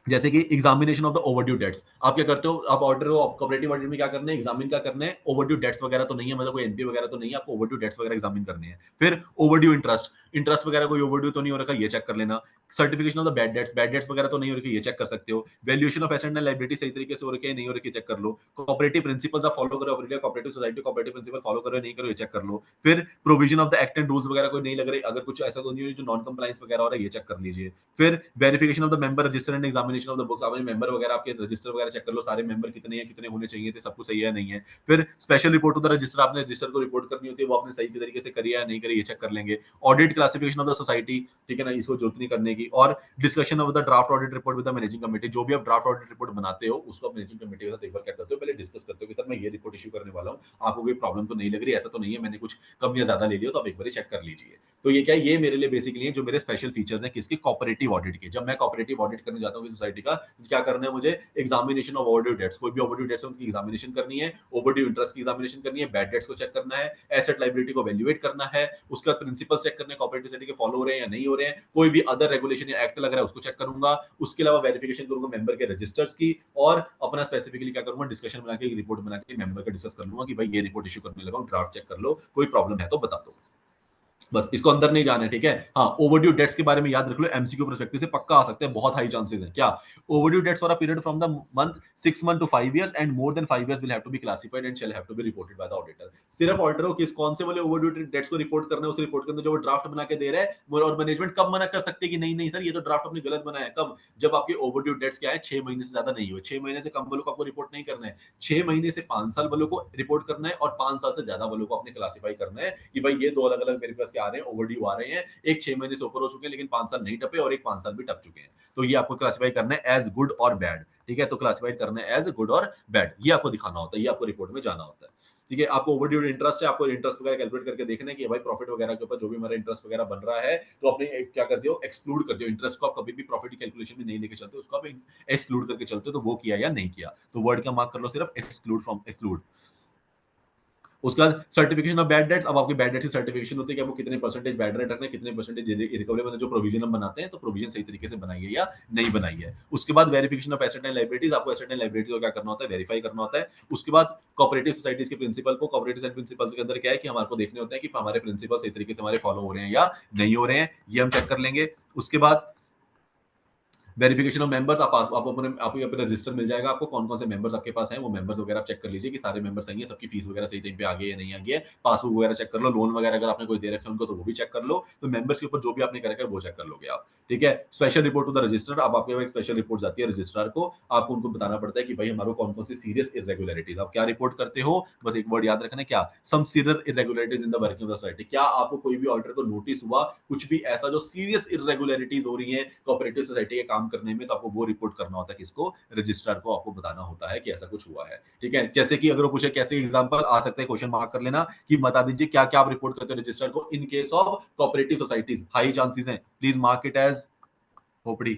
जैसे कि examination of the overdue debts, आप क्या करते हो, आप ऑर्डर हो, आप कोऑपरेटिव ऑडिट में क्या करना है, एग्जामिन क्या करना है, ओवरड्यू डेट्स वगैरह तो नहीं है, मतलब कोई एनपी वगैरह तो नहीं है, आपको ओवरड्यू डेट्स वगैरह एग्जामिन करने हैं। फिर ओवरड्यू इंटरेस्ट, इंटरेस्ट वगैरह कोई ओवरड्यू तो नहीं हो रखा, ये चेक कर लेना। Certification of the bad debts वगैरह तो नहीं हो रखी, ये चेक कर सकते हो। Valuation of asset and liability सही तरीके से हो रखी है नहीं हो रखी, चेक कर लो। कोऑपरेटिव प्रिंसिपल्स आप फॉलो करो, cooperative society cooperative principle follow करो नहीं करो, ये चेक कर लो। फिर provision of the act and rules वगैरह कोई नहीं लग रही, अगर कुछ ऐसा तो नहीं हो जो नॉन कंप्लायंस वगैरह हो रहा है, ये चेक कर लीजिए। फिर verification of the member register and examination examination of the books, आपने मेंबर वगैरह आपके रजिस्टर वगैरह चेक कर लो, सारे मेंबर कितने हैं, कितने होने चाहिए थे, सब कुछ सही है नहीं है। फिर special report to the register, आपने रजिस्टर को रिपोर्ट करनी होती है, वो आपने सही तरीके से करी है या नहीं करी, ये चेक कर लेंगे। Audit classification of the society, ठीक है ना, इसको जरूरत नहीं करने की। और discussion of the draft audit report with the managing committee, जो भी आप ड्राफ्ट ऑडिट रिपोर्ट बनाते हो उसको मैनेजिंग कमेटी के साथ एक बार क्या करते हो, पहले डिस्कस करते हो कि सर मैं ये रिपोर्ट इशू करने वाला हूँ, आपको कोई प्रॉब्लम तो नहीं लग रही, ऐसा तो नहीं है मैंने कुछ कम या ज्यादा ले लिया, तो आप एक बार चेक कर लीजिए। तो ये क्या है, ये मेरे लिए बेसिकली है जो मेरे स्पेशल फीचर्स हैं किसके, कॉपरेटिव ऑडिट के। जब मैं कॉपरेटिव ऑडिट करने जाता हूँ सोसाइटी का, क्या करना है मुझे, एग्जामिनेशन ऑफ ओवरड्यू डेट्स, कोई भी ओवरड्यू डेट्स है उनकी एग्जामिनेशन करनी है, ओवरड्यू इंटरेस्ट की एग्जामिनेशन करनी है, बैड डेट्स को चेक करना है, एसेट लायबिलिटी को वैल्यूएट करना है, उसके बाद प्रिंसिपल चेक करने कॉपरेटिव सोसाइटी के फॉलो हो रहे हैं या नहीं हो रहे हैं, कोई भी अदर रेगुलेशन या एक्ट लग रहा है उसको चेक करूंगा, उसके अलावा वेरिफिकेशन करूंगा मेंबर के रजिस्टर्स की, और अपना स्पेसिफिकली क्या करूंगा, डिस्कशन बना के एक रिपोर्ट बना के मेंबर का डिस्कस कर लूंगा कि भाई ये रिपोर्ट इशू करने लगा हूं, ड्राफ्ट चेक कर लो, कोई प्रॉब्लम है तो बता दो। बस इसको अंदर नहीं जाना है, ठीक है। हाँ, ओवरड्यू डेट्स के बारे में याद रख लो, एमसीक्यू पर्सपेक्टिव से पक्का आ सकते हैं, बहुत हाई चांसेस हैं। क्या, overdue debts for a period from the month 6 month to 5 years and more than 5 years will have to be classified and shall have to be reported by the auditor. सिर्फ auditor को किस कौन से वाले overdue dates को report करना है, उस रिपोर्ट के अंदर जो वो ड्राफ्ट बना के दे रहा है, और मैनेजमेंट कब मना कर सकते हैं कि नहीं नहीं सर ये तो ड्राफ्ट आपने गलत बनाया है, कब, जब आपके ओवरड्यू डेट्स क्या है, 6 महीने से ज्यादा नहीं हुए, 6 महीने से कम वालों को आपको रिपोर्ट नहीं करना है, 6 महीने से 5 साल वालों को रिपोर्ट करना है, और 5 साल से ज्यादा वालों को आपने क्लासिफाई करना है कि भाई ये दो अलग अलग मेरे पास क्या आ रहे हैं, ओवरड्यू आ रहे हैं, एक 6 महीने से ऊपर हो चुके हैं लेकिन 5 साल नहीं टपे, और एक 5 साल भी टप चुके हैं, तो ये आपको क्लासिफाई करना है एज गुड और बैड, ठीक है। तो क्लासिफाइड करना है एज गुड और बैड, ये आपको दिखाना होता है, ये आपको रिपोर्ट में जाना होता है, ठीक है। आपको ओवरड्यू इंटरेस्ट है, आपको इंटरेस्ट वगैरह कैलकुलेट करके देखना है कि भाई प्रॉफिट वगैरह के ऊपर जो भी हमारा इंटरेस्ट वगैरह बन रहा है, तो अपने क्या कर दियो, एक्सक्लूड कर दियो इंटरेस्ट को, आप कभी भी प्रॉफिट की कैलकुलेशन में नहीं लेके चलते, उसको आप एक्सक्लूड करके चलते हो, तो वो किया या नहीं किया, तो वर्ड का मार्क कर लो सिर्फ, एक्सक्लूड फ्रॉम एक्सक्लूड। उसके बाद सर्टिफिकेशन ऑफ बैड डेट्स, अब आपकी बैड डेट की सर्टिफिकेशन होती है कि आपको कितने परसेंटेज बैड डेट रखना है, कितने परसेंटेज रिकवरेबल, जो प्रोविजन हम बनाते हैं तो प्रोविजन सही तरीके से बनाई है या नहीं बनाई है। उसके बाद verification of asset and liabilities, आपको एसेट एंड लायबिलिटीज को क्या करना होता है, वेरीफाई करना होता है। उसके बाद कोऑपरेटिव सोसाइटीज के प्रिंसिपल को, कोऑपरेटिव एंड प्रिंसिपल्स के अंदर क्या है कि हमारे को देखने होते हैं कि हमारे प्रिंसिपल सही तरीके से हमारे फॉलो हो रहे हैं या नहीं हो रहे हैं, ये हम चेक कर लेंगे। उसके बाद वेरिफिकेशन ऑफ मेंबर्स, आप अपने रजिस्टर मिल जाएगा आपको, कौन कौन से मेंबर्स आपके पास हैं, वो मेंबर्स वगैरह आप चेक कर लीजिए कि सारे मेंबर्स सही हैं, सबकी फीस वगैरह सही टाइम पे आ गई है नहीं आ गई है, पासबुक वगैरह चेक कर लो, लोन वगैरह अगर आपने कोई दे रखे हैं उनको तो वो भी चेक कर लो, तो मेंबर्स के ऊपर जो भी आपने कर रखा है वो चेक कर लोगे आप, ठीक है। Special report to the register, अब आपके एक स्पेशल रिपोर्ट जाती है रजिस्ट्रार को, आपको उनको बताना पड़ता है कि भाई हमारे कौन कौन सी सीरियस इरेगुलरिटीज, आप क्या रिपोर्ट करते हो, बस एक वर्ड याद रखना है, क्या, some serious irregularities in the working of the society, क्या आपको कोई भी ऑडिटर को नोटिस हुआ कुछ भी ऐसा जो सीरियस इरेगुलरिटीज हो रही है कोऑपरेटिव सोसाइटी के काम करने में, तो आपको वो रिपोर्ट करना होता है किसको, रजिस्ट्रार को, आपको बताना होता है कि ऐसा कुछ हुआ है, ठीक है। जैसे कि अगर वो पूछे कैसे एग्जांपल आ सकते हैं, क्वेश्चन मार्क कर लेना कि बता दीजिए क्या क्या आप रिपोर्ट करते हो रजिस्ट्रार को in case of cooperative societies, high chances हैं, प्लीज मार्क इट एज खोपड़ी,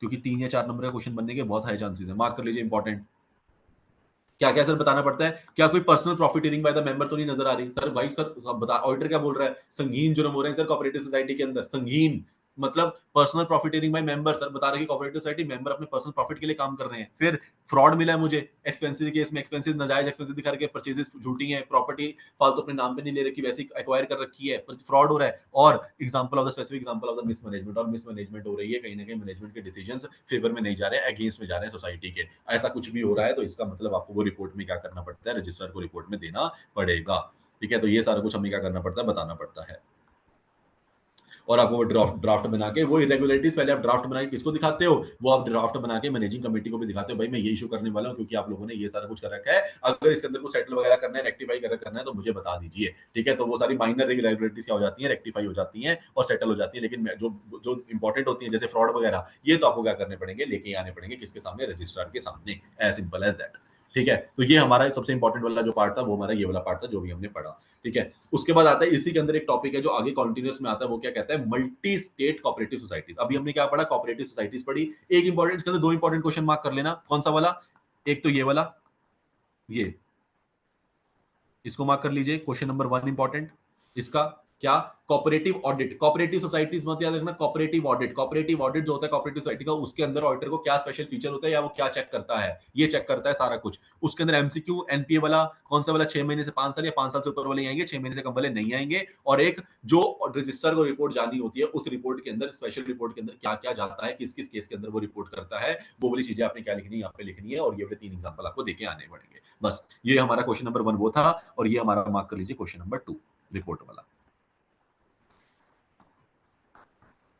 क्योंकि 3 या 4 नंबर का क्वेश्चन बनने के बहुत हाई चांसेस है, मार्क कर लीजिए इंपॉर्टेंट। क्या क्या सर बताना पड़ता है, क्या कोई personal profiteering by the member तो नहीं नजर आ रही, सर भाई सर बता, ऑडिटर क्या बोल रहा है, संगीन जुर्म हो रहे हैं सर कोऑपरेटिव सोसाइटी के अंदर, संगीन मतलब personal profiteering by member, sir बता रहे कि कोऑपरेटिव सोसाइटी मेंबर अपने पर्सनल प्रॉफिट के लिए काम कर रहे हैं। फिर फ्रॉड मिला है मुझे एक्सपेंसेस केस में, एक्सपेंसेस नाजायज एक्सपेंसेस दिखा के, परचेजेस झूठी हैं, प्रॉपर्टी फालतू अपने नाम पे नहीं ले रखी, वैसे एक्वायर कर रखी है, फ्रॉड हो रहा है। और example of the specific example of the mismanagement, और मिसमैनेजमेंट हो रही है, कहीं ना कहीं मैनेजमेंट के डिसीजंस फेवर में नहीं जा रहे हैं, अगेंस्ट में जा रहे हैं सोसाइटी के, ऐसा कुछ भी हो रहा है, तो इसका मतलब आपको वो रिपोर्ट में क्या करना पड़ता है, रजिस्ट्रार को रिपोर्ट में देना पड़ेगा, ठीक है। तो ये सारा कुछ हमें क्या करना पड़ता है, बताना पड़ता है। और आपको वो ड्राफ्ट ड्राफ्ट बना के, वो इरेगुलरिटीज पहले आप ड्राफ्ट बना के किसको दिखाते हो, वो आप ड्राफ्ट बना के मैनेजिंग कमेटी को भी दिखाते हो, भाई मैं ये इशू करने वाला हूँ क्योंकि आप लोगों ने ये सारा कुछ कर रखा है, अगर इसके अंदर कुछ सेटल वगैरह करना है, रेक्टिफाई करना है तो मुझे बता दीजिए, ठीक है। तो वो सारी माइनर इरेगुलरिटीज क्या हो जाती है, रेक्टिफाई हो जाती है और सेटल हो जाती है, लेकिन जो जो इंपॉर्टेंट होती है जैसे फ्रॉड वगैरह, ये तो आपको क्या करने पड़ेंगे, लेके आने पड़ेंगे किसके सामने, रजिस्ट्रार के सामने, एज सिंपल एज दैट, ठीक है। तो ये हमारा सबसे इंपॉर्टेंट वाला जो पार्ट था, वो हमारा ये वाला पार्ट था जो भी हमने पढ़ा, ठीक है। उसके बाद आता है इसी के अंदर एक टॉपिक है जो आगे कॉन्टिन्यूस में आता है, वो क्या कहता है, मल्टी स्टेट कोऑपरेटिव सोसाइटीज। अभी हमने क्या पढ़ा, कोऑपरेटिव सोसाइटीज पढ़ी, एक इंपॉर्टेंट, इसके अंदर 2 इंपॉर्टेंट क्वेश्चन मार्क कर लेना, कौन सा वाला, एक तो ये वाला, ये इसको मार्क कर लीजिए, क्वेश्चन नंबर 1 इंपॉर्टेंट, इसका क्या, कोऑपरेटिव ऑडिट, कोऑपरेटिव सोसाइटीज मत याद रखना, कोऑपरेटिव ऑडिट, कोऑपरेटिव ऑडिट जो होता है कोऑपरेटिव सोसाइटी का, उसके अंदर ऑडिटर को क्या स्पेशल फीचर होता है या वो क्या चेक करता है, ये चेक करता है सारा कुछ। उसके अंदर एमसीक्यू एनपीए वाला कौन सा वाला, 6 महीने से 5 साल या 5 साल से ऊपर वाले आएंगे, 6 महीने से कम वाले नहीं आएंगे। और एक जो रजिस्टर को रिपोर्ट जानी होती है, उस रिपोर्ट के अंदर, स्पेशल रिपोर्ट के अंदर क्या क्या जाता है, किस किस केस के अंदर वो रिपोर्ट करता है, वो वाली चीजें आपने क्या लिखनी है, यहाँ पे लिखनी है, और ये वाले 3 एग्जाम्पल आपको देके आने पड़ेंगे। बस ये हमारा क्वेश्चन नंबर 1 वो था, और ये हमारा मार्क कर लीजिए क्वेश्चन नंबर 2 रिपोर्ट वाला।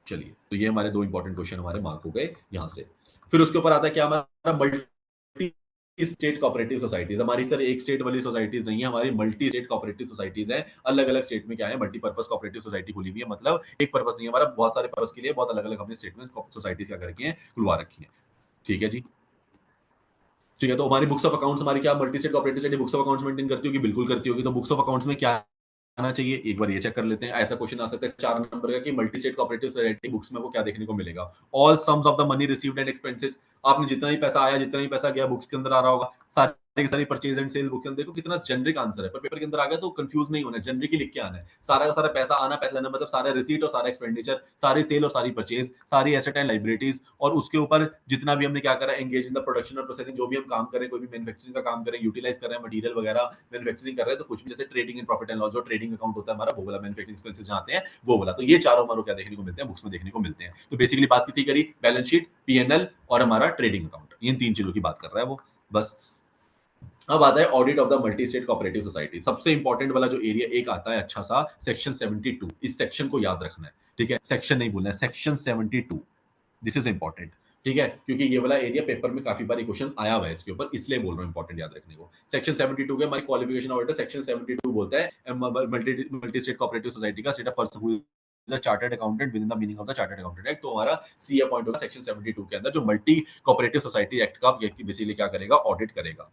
चलिए, तो ये हमारे 2 इंपॉर्टेंट क्वेश्चन हमारे मार्क हो गए यहां से। फिर उसके ऊपर आता है क्या हमारा मल्टी स्टेट कोऑपरेटिव सोसाइटीज। हमारी सर एक स्टेट वाली सोसाइटीज नहीं है, हमारी मल्टी स्टेट कोऑपरेटिव सोसाइटीज है। अलग अलग स्टेट में क्या है, मल्टीपर्पज कोऑपरेटिव सोसाइटी खुली हुई है, मतलब एक पर्पस नहीं है हमारा, बहुत सारे पर्पस के लिए बहुत अलग अलग हमने स्टेट में सोसाइटीज क्या कर रखी है, खुलवा रखी है। ठीक है जी, ठीक है। तो हमारी बुक्स ऑफ अकाउंट्स हमारी क्या multi state cooperative society books of accounts maintain करती होगी, बिल्कुल करती होगी। तो बुक्स ऑफ अकाउंट्स में क्या आना चाहिए, एक बार ये चेक कर लेते हैं। ऐसा क्वेश्चन आ सकता है 4 नंबर का कि multi state cooperative society books में वो क्या देखने को मिलेगा, all sums of the money received and expenses. आपने जितना भी पैसा आया जितना भी पैसा गया बुक्स के अंदर आ रहा होगा, सारी की सारी परचेज एंड सेल बुक के अंदर। देखो कितना जेनरिक आंसर है, पर पेपर के अंदर आ गया तो कंफ्यूज नहीं होना, जेनरिक ही लिख के आना है। सारा का सारा पैसा आना, पैसा लेना, मतलब सारा रिसीट और सारा एक्सपेंडिचर, सारी सेल और सारी परचेज, सारी एसेट एंड लाइबिलिटीज, और उसके ऊपर जितना भी हमने क्या करा, एंगेज इन द प्रोडक्शन और प्रोसेसिंग, जो भी हम काम करें, कोई भी मैन्युफैक्चरिंग का काम करें, यूटिलाइज कर रहे हैं मटेरियल वगैरह, मैन्युफैक्चरिंग कर रहे हैं, तो कुछ भी जैसे trading and profit and loss, जो ट्रेडिंग अकाउंट होता है हमारा, वो वाला मैन्युफैक्चरिंग एक्सपेंसेस जहाँ आते हैं वो वाला। तो ये चारों हमारे क्या देखने को मिलते हैं, बुक्स में देखने को मिलते हैं। तो बेसिकली बात की थी करी बैलेंस शीट, पीएनएल और हमारा ट्रेडिंग अकाउंट, इन 3 चीजों की बात कर रहा है वो, बस। अब आता है audit of the multi state cooperative society. सबसे इंपॉर्टेंट वाला जो एरिया एक आता है अच्छा सा, सेक्शन 72। इस सेक्शन को याद रखना है, ठीक है, सेक्शन नहीं भूलना है, सेक्शन 72, दिस इज इंपॉर्टेंट। ठीक है, क्योंकि ये वाला एरिया पेपर में काफी बार क्वेश्चन आया हुआ है इसके ऊपर, इसलिए बोल रहा हूं इंपॉर्टेंट याद रखने को। सेक्शन 72 के हमारी क्वालिफिकेशन ऑडिटर, सेक्शन 72 बोलता है मल्टी स्टेट कोऑपरेटिव सोसाइटी का state of person who is a chartered accountant with in the meaning of the chartered accountant act. तो हमारा सी अपॉइंट होगा सेक्शन 72 के अंदर, जो मल्टी कोऑपरेटिव सोसाइटी एक्ट का बेसिकली क्या करेगा, ऑडिट करेगा।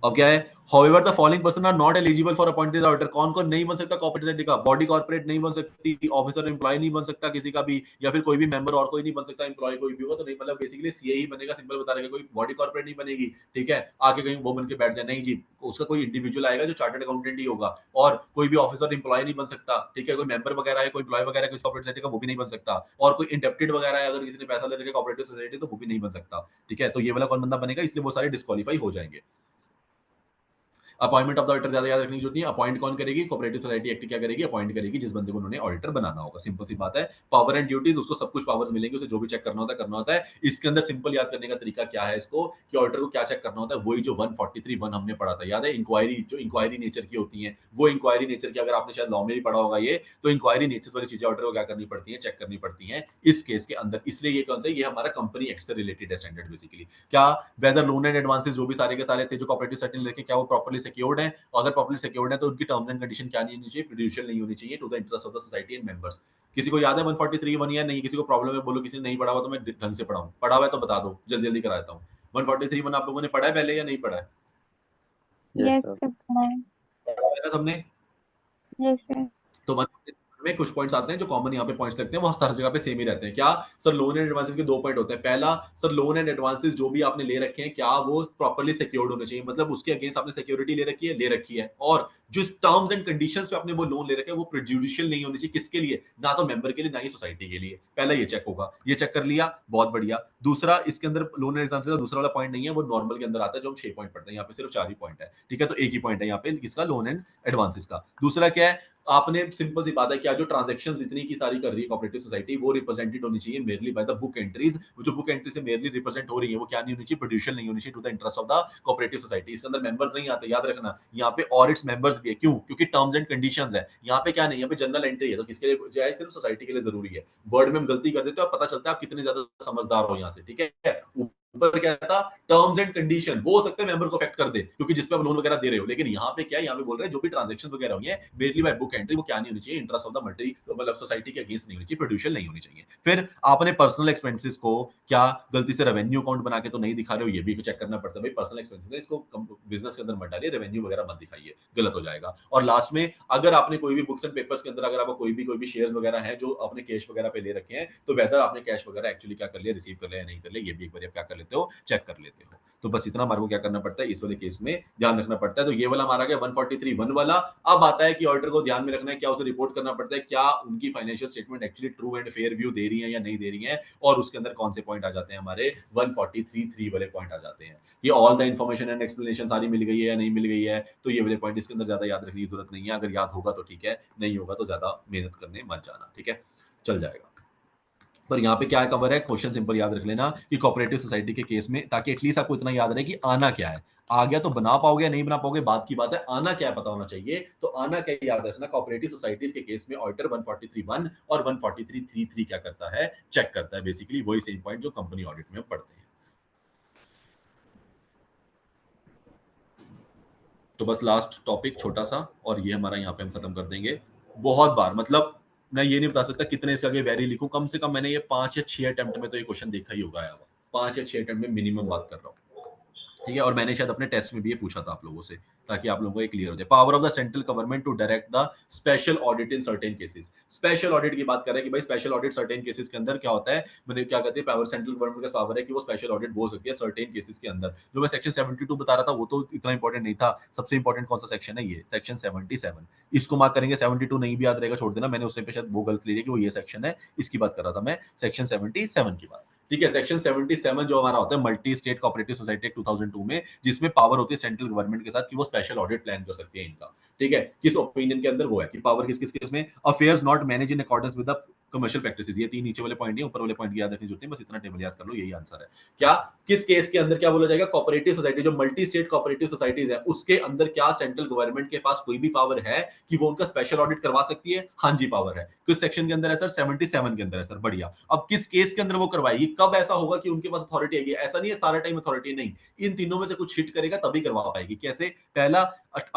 अब क्या है, however the following person are not eligible for appointed auditor. कौन कौन नहीं बन सकता कोऑपरेटिव सोसाइटी का, बॉडी कॉर्पोरेट नहीं बन सकती, ऑफिसर एम्प्लॉय नहीं बन सकता किसी का भी, या फिर कोई भी मेंबर और कोई नहीं बन सकता, एम्प्लॉय कोई भी होगा तो नहीं, मतलब बेसिकली सीए ही बनेगा, सिंपल बता रहेगा, कोई बॉडी कॉर्पोरेट नहीं बनेगी। ठीक है, आके कहीं वो बन के बैठ जाए, नहीं जी, उसका कोई इंडिविजुअल आएगा जो चार्टर्ड अकाउंटेंट ही होगा, और कोई भी ऑफिसर एम्प्लॉय नहीं बन सकता। ठीक है, कोई मेंबर वगैरह है, कोई एम्प्लॉय वगैरह है कोऑपरेटिव सोसाइटी का, वो भी नहीं बन सकता, और कोई इंडेप्टेड वगैरह है, अगर किसी ने पैसा ले रखा है कोऑपरेटिव सोसाइटी, तो वो भी नहीं बन सकता। ठीक है, तो ये वाला कौन बंदा बनेगा, इसलिए वो सारे डिस्क्वालीफाई हो जाएंगे। अपॉइंटमेंट ऑफ द ऑडिटर ज्यादा याद रखने की जरूरत नहीं है। अपॉइंट कौन करेगी, कोऑपरेटिव सोसाइटी एक्ट क्या करेगी, अपॉइंट करेगी जिस बंदे को उन्होंने ऑडिटर बनाना होगा, सिंपल सी बात है। पावर एंड ड्यूटीज, उसको सब कुछ पावर्स मिलेंगे, उसे जो भी चेक करना होता है। इसके अंदर सिंपल याद करने का तरीका क्या है इसको, कि ऑडिटर को क्या चेक करना होता है, वही जो 143(1) हमने पढ़ा था, याद है, इंक्वायरी, जो इंक्वायरी नेचर की होती है, वो इंक्वायरी नेचर की, अगर आपने शायद लॉ में भी पढ़ा होगा ये, तो इंक्वायरी नेचर वाली चीजें ऑडिटर को क्या करनी पड़ती है, चेक करनी पड़ती है इस केस के अंदर। इसलिए ये कौन सा, ये हमारा कंपनी एक्ट से रिलेटेड है स्टैंडर्ड बेसिकली। क्या वेदर लोन एंड एडवांसेस जो भी सारे के सारे थे जो कोऑपरेटिव सोसाइटी ने लेके, क्या वो प्रॉपर्ली सिक्योर्ड है, अगर प्रॉपर्ली सिक्योर्ड है तो उनकी टर्म्स एंड कंडीशन क्या नहीं होनी चाहिए, प्रेजुडिशियल नहीं होनी चाहिए to the interest of the society and members. किसी को याद है 143(1) या नहीं, किसी को प्रॉब्लम है बोलो, किसी ने नहीं पढ़ा हुआ तो मैं ढंग से पढ़ाऊं, पढ़ा हुआ है तो बता दो, जल्दी जल्दी करा देता हूं। 143(1) आप लोगों ने पढ़ा है पहले या नहीं पढ़ा है, यस यस सर। सर, पढ़ा है। पढ़ा है ना सबने। Yes sir. तो 143 में कुछ पॉइंट्स आते हैं जो कॉमन यहाँ पे पॉइंट्स लगते हैं, वो हर जगह पे सेम ही रहते हैं। क्या सर, लोन एंड एडवांसेस के 2 पॉइंट होते हैं। पहला, सर लोन एंड एडवांसेस जो भी आपने ले रखे हैं, क्या वो प्रॉपर्ली सिक्योर्ड होने चाहिए, मतलब उसके अगेंस्ट आपने सिक्योरिटी ले रखी है, और जो टर्म्स एंड कंडीशंस पे आपने वो लोन ले रखे हैं वो प्रेजुडिशियल नहीं होनी चाहिए, किसके लिए, ना तो मेंबर के लिए ना ही सोसाइटी के लिए। पहला ये चेक होगा, ये चेक कर लिया, बहुत बढ़िया। दूसरा, इसके अंदर लोन एंड एडवांसेस का दूसरा वाला पॉइंट नहीं है, वो नॉर्मल के अंदर आता है, जो हम 6 पॉइंट पढ़ते हैं, यहाँ पे सिर्फ 4 ही पॉइंट है। ठीक है, तो एक ही पॉइंट है यहाँ पे किसका, लोन एंड एडवांसेस का। दूसरा क्या है, आपने सिंपल सी बात है, क्या जो ट्रांजैक्शंस जितनी की सारी कर रही है कोऑपरेटिव सोसाइटी, वो रिप्रेजेंटेड होनी चाहिए merely by the book entries. वो जो बुक एंट्री से मेयरली रिप्रेजेंट हो रही है, वो क्या नहीं होनी चाहिए, प्रोड्यूशियल नहीं होनी चाहिए to the interest of the cooperative society. इसके अंदर मेंबर्स नहीं आते, याद रखना, यहाँ पे और इट्स मेंबर्स भी है, क्यों, क्योंकि टर्म्स एंड कंडीशंस है। यहाँ पे क्या नहीं, यहाँ पे जनरल एंट्री है, तो किसके लिए जाए, सिर्फ सोसाइटी के लिए जरूरी है। वर्ड में हम गलती कर देते हो, पता चलता है आप कितने ज्यादा समझदार हो यहाँ से। ठीक है, ऊपर क्या था, टर्म्स एंड कंडीशन, वो हो सकते हैं मेंबर को अफेक्ट कर दे, क्योंकि जिस पे आप लोन वगैरह दे रहे हो, लेकिन यहाँ पे क्या है, यहाँ पे बोल रहे हैं जो भी ट्रांजैक्शन वगैरह हुई है मेनली बाय बुक एंट्री, वो क्या नहीं होनी चाहिए, इंटरेस्ट ऑफ द मल्टी, मतलब सोसाइटी के अगेंस्ट नहीं होनी चाहिए, प्रोड्यूशियल नहीं होनी चाहिए। फिर आपने पर्सनल एक्सपेंसेस को क्या गलती से रेवेन्यू अकाउंट बना के तो नहीं दिखा रहे हो, ये भी चेक करना पड़ता है भाई, पर्सनल एक्सपेंसेस है, इसको बिजनेस के अंदर मत डालिए, रेवेन्यू वगैरह मत दिखाइए, गलत हो जाएगा। और लास्ट में, अगर आपने कोई भी बुक्स एंड पेपर्स के अंदर अगर आपको कोई भी शेयर्स वगैरह हैं जो आपने कैश वगैरह पे ले रखे हैं, तो वेदर आपने कैश वगैरह एक्चुअली क्या कर लिया, रिसीव कर लिया या नहीं कर लिया, ये भी एक बार आप क्या कर लेते हो, चेक कर लेते हो। तो बस इतना हमारे को क्या करना पड़ता है, इस वाले केस में ध्यान रखना पड़ता है। तो ये वाला हमारा गया 143(1) वाला। अब आता है कि ऑडिटर को ध्यान में रखना है, क्या उसे रिपोर्ट करना पड़ता है, क्या उनकी financial statement actually true and fair view दे रही है या नहीं दे रही है, और उसके अंदर कौन से पॉइंट आ जाते हैं, हमारे 143(3) वाले पॉइंट आ जाते हैं। ये all the information and explanation सारी मिल गई है या नहीं मिल गई है, तो ये वाले पॉइंट इसके अंदर ज्यादा याद रखने की जरूरत नहीं है। अगर याद होगा तो ठीक है, नहीं होगा तो ज्यादा मेहनत करने मत जाना। ठीक है, चल जाएगा। पर यहाँ पे क्या कवर है, क्वेश्चन सिंपल याद रख लेना कि कोऑपरेटिव सोसाइटी के केस में, ताकि एटलीस्ट आपको इतना याद रहे कि आना क्या है। आ गया तो बना पाओगे या नहीं बना पाओगे बात की बात है, आना क्या है पता होना चाहिए। तो आना क्या याद रखना, कोऑपरेटिव सोसाइटीज के केस में ऑडिटर 143(1) और 143(3) क्या करता है, चेक करता है। बेसिकली वही सेम पॉइंट जो कंपनी ऑडिट में हम पढ़ते हैं। तो बस लास्ट टॉपिक छोटा सा, और ये हमारा यहाँ पे हम खत्म कर देंगे। बहुत बार, मतलब मैं ये नहीं बता सकता कितने से आगे वेरी लिखूं, कम से कम मैंने ये 5 या 6 अटेम्प्ट में तो ये क्वेश्चन देखा ही होगा। 5 या 6 अटेम्प्ट में मिनिमम बात कर रहा हूँ, ठीक है। और मैंने शायद अपने टेस्ट में भी ये पूछा था आप लोगों से, ताकि आप लोगों को ये क्लियर हो जाए। Power of the central government to direct the special audit in certain cases. Special audit की बात कर रहे हैं कि भाई स्पेशल ऑडिट सर्टेन केसेस के अंदर क्या होता है, मैंने क्या कहते हैं, पावर सेंट्रल गवर्नमेंट का पावर है कि वो स्पेशल ऑडिट बोल सकती है सर्टेन केसेस के अंदर। जो मैं सेक्शन 72 बता रहा था वो तो इतना इंपॉर्टेंट नहीं था, सबसे इंपॉर्टेंट कौन सा सेक्शन है, ये सेक्शन 77। इसको मार्क करेंगे, 72 नहीं भी याद रहेगा छोड़ देना, मैंने उस टाइम पे शायद वो गलत ली कि वो ये सेक्शन है, इसकी बात कर रहा था मैं, सेक्शन 77 की बात, ठीक है। सेक्शन 77 जो हमारा होता है multi state cooperative society act 2002 में, जिसमें पावर होती है सेंट्रल गवर्नमेंट के साथ कि वो स्पेशल ऑडिट प्लान कर सकती है इनका, ठीक है। किस ओपिनियन के अंदर वो है कि पावर किस किस केस में, affairs not manage in accordance with the commercial practices. ये 3 नीचे वाले पॉइंट है, ऊपर वाले पॉइंट की याद रखनी जरूरत है, बस इतना टेबल याद कर लो, यही आंसर है। क्या, किस केस के अंदर क्या बोला जाएगा, कोऑपरेटिव सोसाइटी जो मल्टी स्टेट कोऑपरेटिव सोसाइटीज है उसके अंदर क्या सेंट्रल गवर्नमेंट के पास कोई भी पावर है कि वो उनका स्पेशल ऑडिट करवा सकती है। हाँ जी पावर है। किस सेक्शन के अंदर है सर, 77 के अंदर है सर, बढ़िया। अब किस केस के अंदर वो करवाएगी, कब ऐसा होगा कि उनके पास अथॉरिटी आएगी, ऐसा नहीं है सारा टाइम अथॉरिटी नहीं, इन तीनों में से कुछ हिट करेगा तभी करवा पाएगी। कैसे, पहला,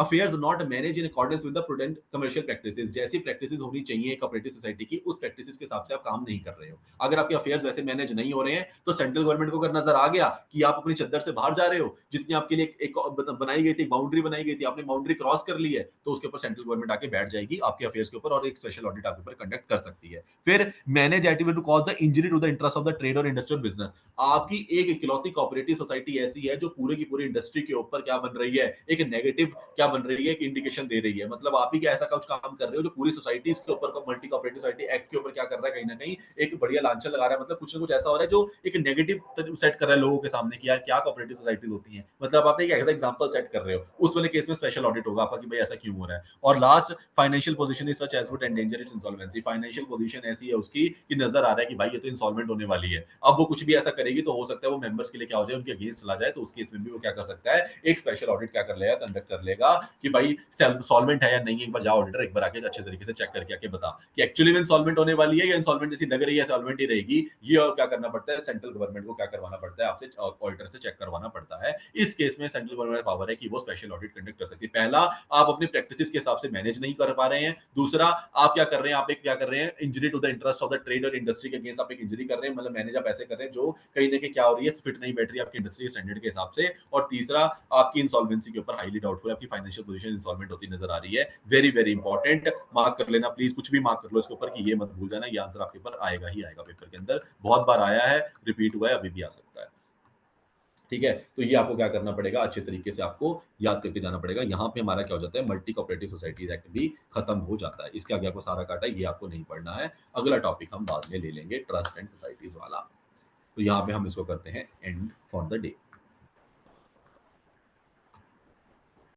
affairs not manage in accordance with the prudent commercial practices. जैसी प्रैक्टिसेस होनी चाहिए कोऑपरेटिव सोसाइटी की, उस प्रैक्टिसेस के हिसाब से आप काम नहीं कर रहे हो। अगर आपके अफेयर्स वैसे मैनेज नहीं हो रहे हैं तो सेंट्रल गवर्नमेंट को अगर नजर आ गया कि आप अपनी चद्दर से बाहर जा रहे हो, जितनी आपके लिए एक बनाई गई थी, बाउंड्री बनाई गई थी, आपने बाउंड्री क्रॉस कर ली है, तो उसके ऊपर सेंट्रल गवर्नमेंट आके बैठ जाएगी आपके अफेयर्स के ऊपर और एक स्पेशल ऑडिट आपके ऊपर कंडक्ट कर सकती है। फिर manage activity to cause the injury to the interest of the trade और इंडस्ट्रियल बिजनेस। आपकी एक इकलौती कोऑपरेटिव सोसाइटी ऐसी है जो पूरे की पूरी इंडस्ट्री के ऊपर क्या बन रही है, एक नेगेटिव क्या बन रही है, एक इंडिकेशन दे रही है। मतलब आप ही क्या ऐसा कुछ काम कर रहे हो जो पूरी सोसाइटीज के ऊपर, मल्टी कोऑपरेटिव सोसाइटी एक्ट के ऊपर क्या कर रहा है, कहीं ना कहीं एक बढ़िया लांछन लगा रहा है। मतलब कुछ ना कुछ ऐसा हो रहा है जो एक नेगेटिव सेट कर रहा है लोगों के सामने कि यार क्या कोऑपरेटिव सोसाइटीज होती हैं। मतलब आप एक ऐसा एग्जांपल सेट कर रहे हो, उस वाले केस में स्पेशल ऑडिट होगा आपका कि भाई ऐसा क्यों हो रहा है। और last, financial position is such as would endanger its insolvency. Financial position ऐसी है उसकी कि नजर आ रहा है कि भाई ये तो इंसॉल्वेंट होने वाली है। अब वो कुछ भी ऐसा करेगी तो हो सकता है वो मेंबर्स के लिए क्या हो जाए, उनके अगेंस्ट चला जाए। तो उस केस में भी वो क्या कर सकता है, एक स्पेशल ऑडिट क्या कर लेगा, कंडक्ट कर लेगा कि भाई सॉल्वेंट है या नहीं। एक बार जाओ ऑडिटर, एक बार आके अच्छे तरीके से चेक करके आके बता कि एक्चुअली में इंसॉल्वेंट होने वाली है या इंसॉल्वेंट जैसी लग रही है, सॉल्वेंट ही रहेगी। ये और क्या करना पड़ता है, सेंट्रल गवर्नमेंट को क्या करवाना पड़ता है, आपसे ऑडिटर से चेक करवाना पड़ता है। इस केस में सेंट्रल गवर्नमेंट पावर है कि वो स्पेशल ऑडिट कंडक्ट कर सकती है। पहला, आप अपनी प्रैक्टिसेस के हिसाब से मैनेज नहीं कर पा रहे हैं। दूसरा, आप क्या कर रहे हैं, आप एक क्या कर रहे हैं, injury to the interest of the trade और इंडस्ट्री के अगेंस्ट आप एक इंजरी कर रहे हैं। मतलब मैनेज आप ऐसे कर रहे हैं जो कहीं ना कहीं क्या हो रही है, फिट नहीं बैठ रही है आपकी इंडस्ट्री स्टैंडर्ड के हिसाब से। और तीसरा, आपकी इंसॉल्वेंसी के ऊपर हाईली डाउटफुल है, आपकी फाइनेंशियल पोजीशन इंसॉल्वेंट होती नजर आ रही है। वेरी वेरी इंपॉर्टेंट, मार्क कर लेना प्लीज, कुछ भी मार्क कर लो इसके ऊपर कि ये मत भूल जाना, ये आंसर आपके ऊपर आएगा ही आएगा पेपर के अंदर। बहुत बार आया है, रिपीट हुआ है, अभी भी आ सकता है, ठीक है। तो ये आपको क्या करना पड़ेगा, अच्छे तरीके से आपको याद करके जाना पड़ेगा। यहाँ पे हमारा क्या हो जाता है, मल्टी कोऑपरेटिव सोसाइटीज एक्ट भी खत्म हो जाता है। इसके आगे आपको सारा काटा है, ये आपको नहीं पढ़ना है। अगला टॉपिक हम बाद में ले लेंगे, ट्रस्ट एंड सोसाइटीज वाला। तो यहाँ पे हम इसको करते हैं एंड फॉर द डे।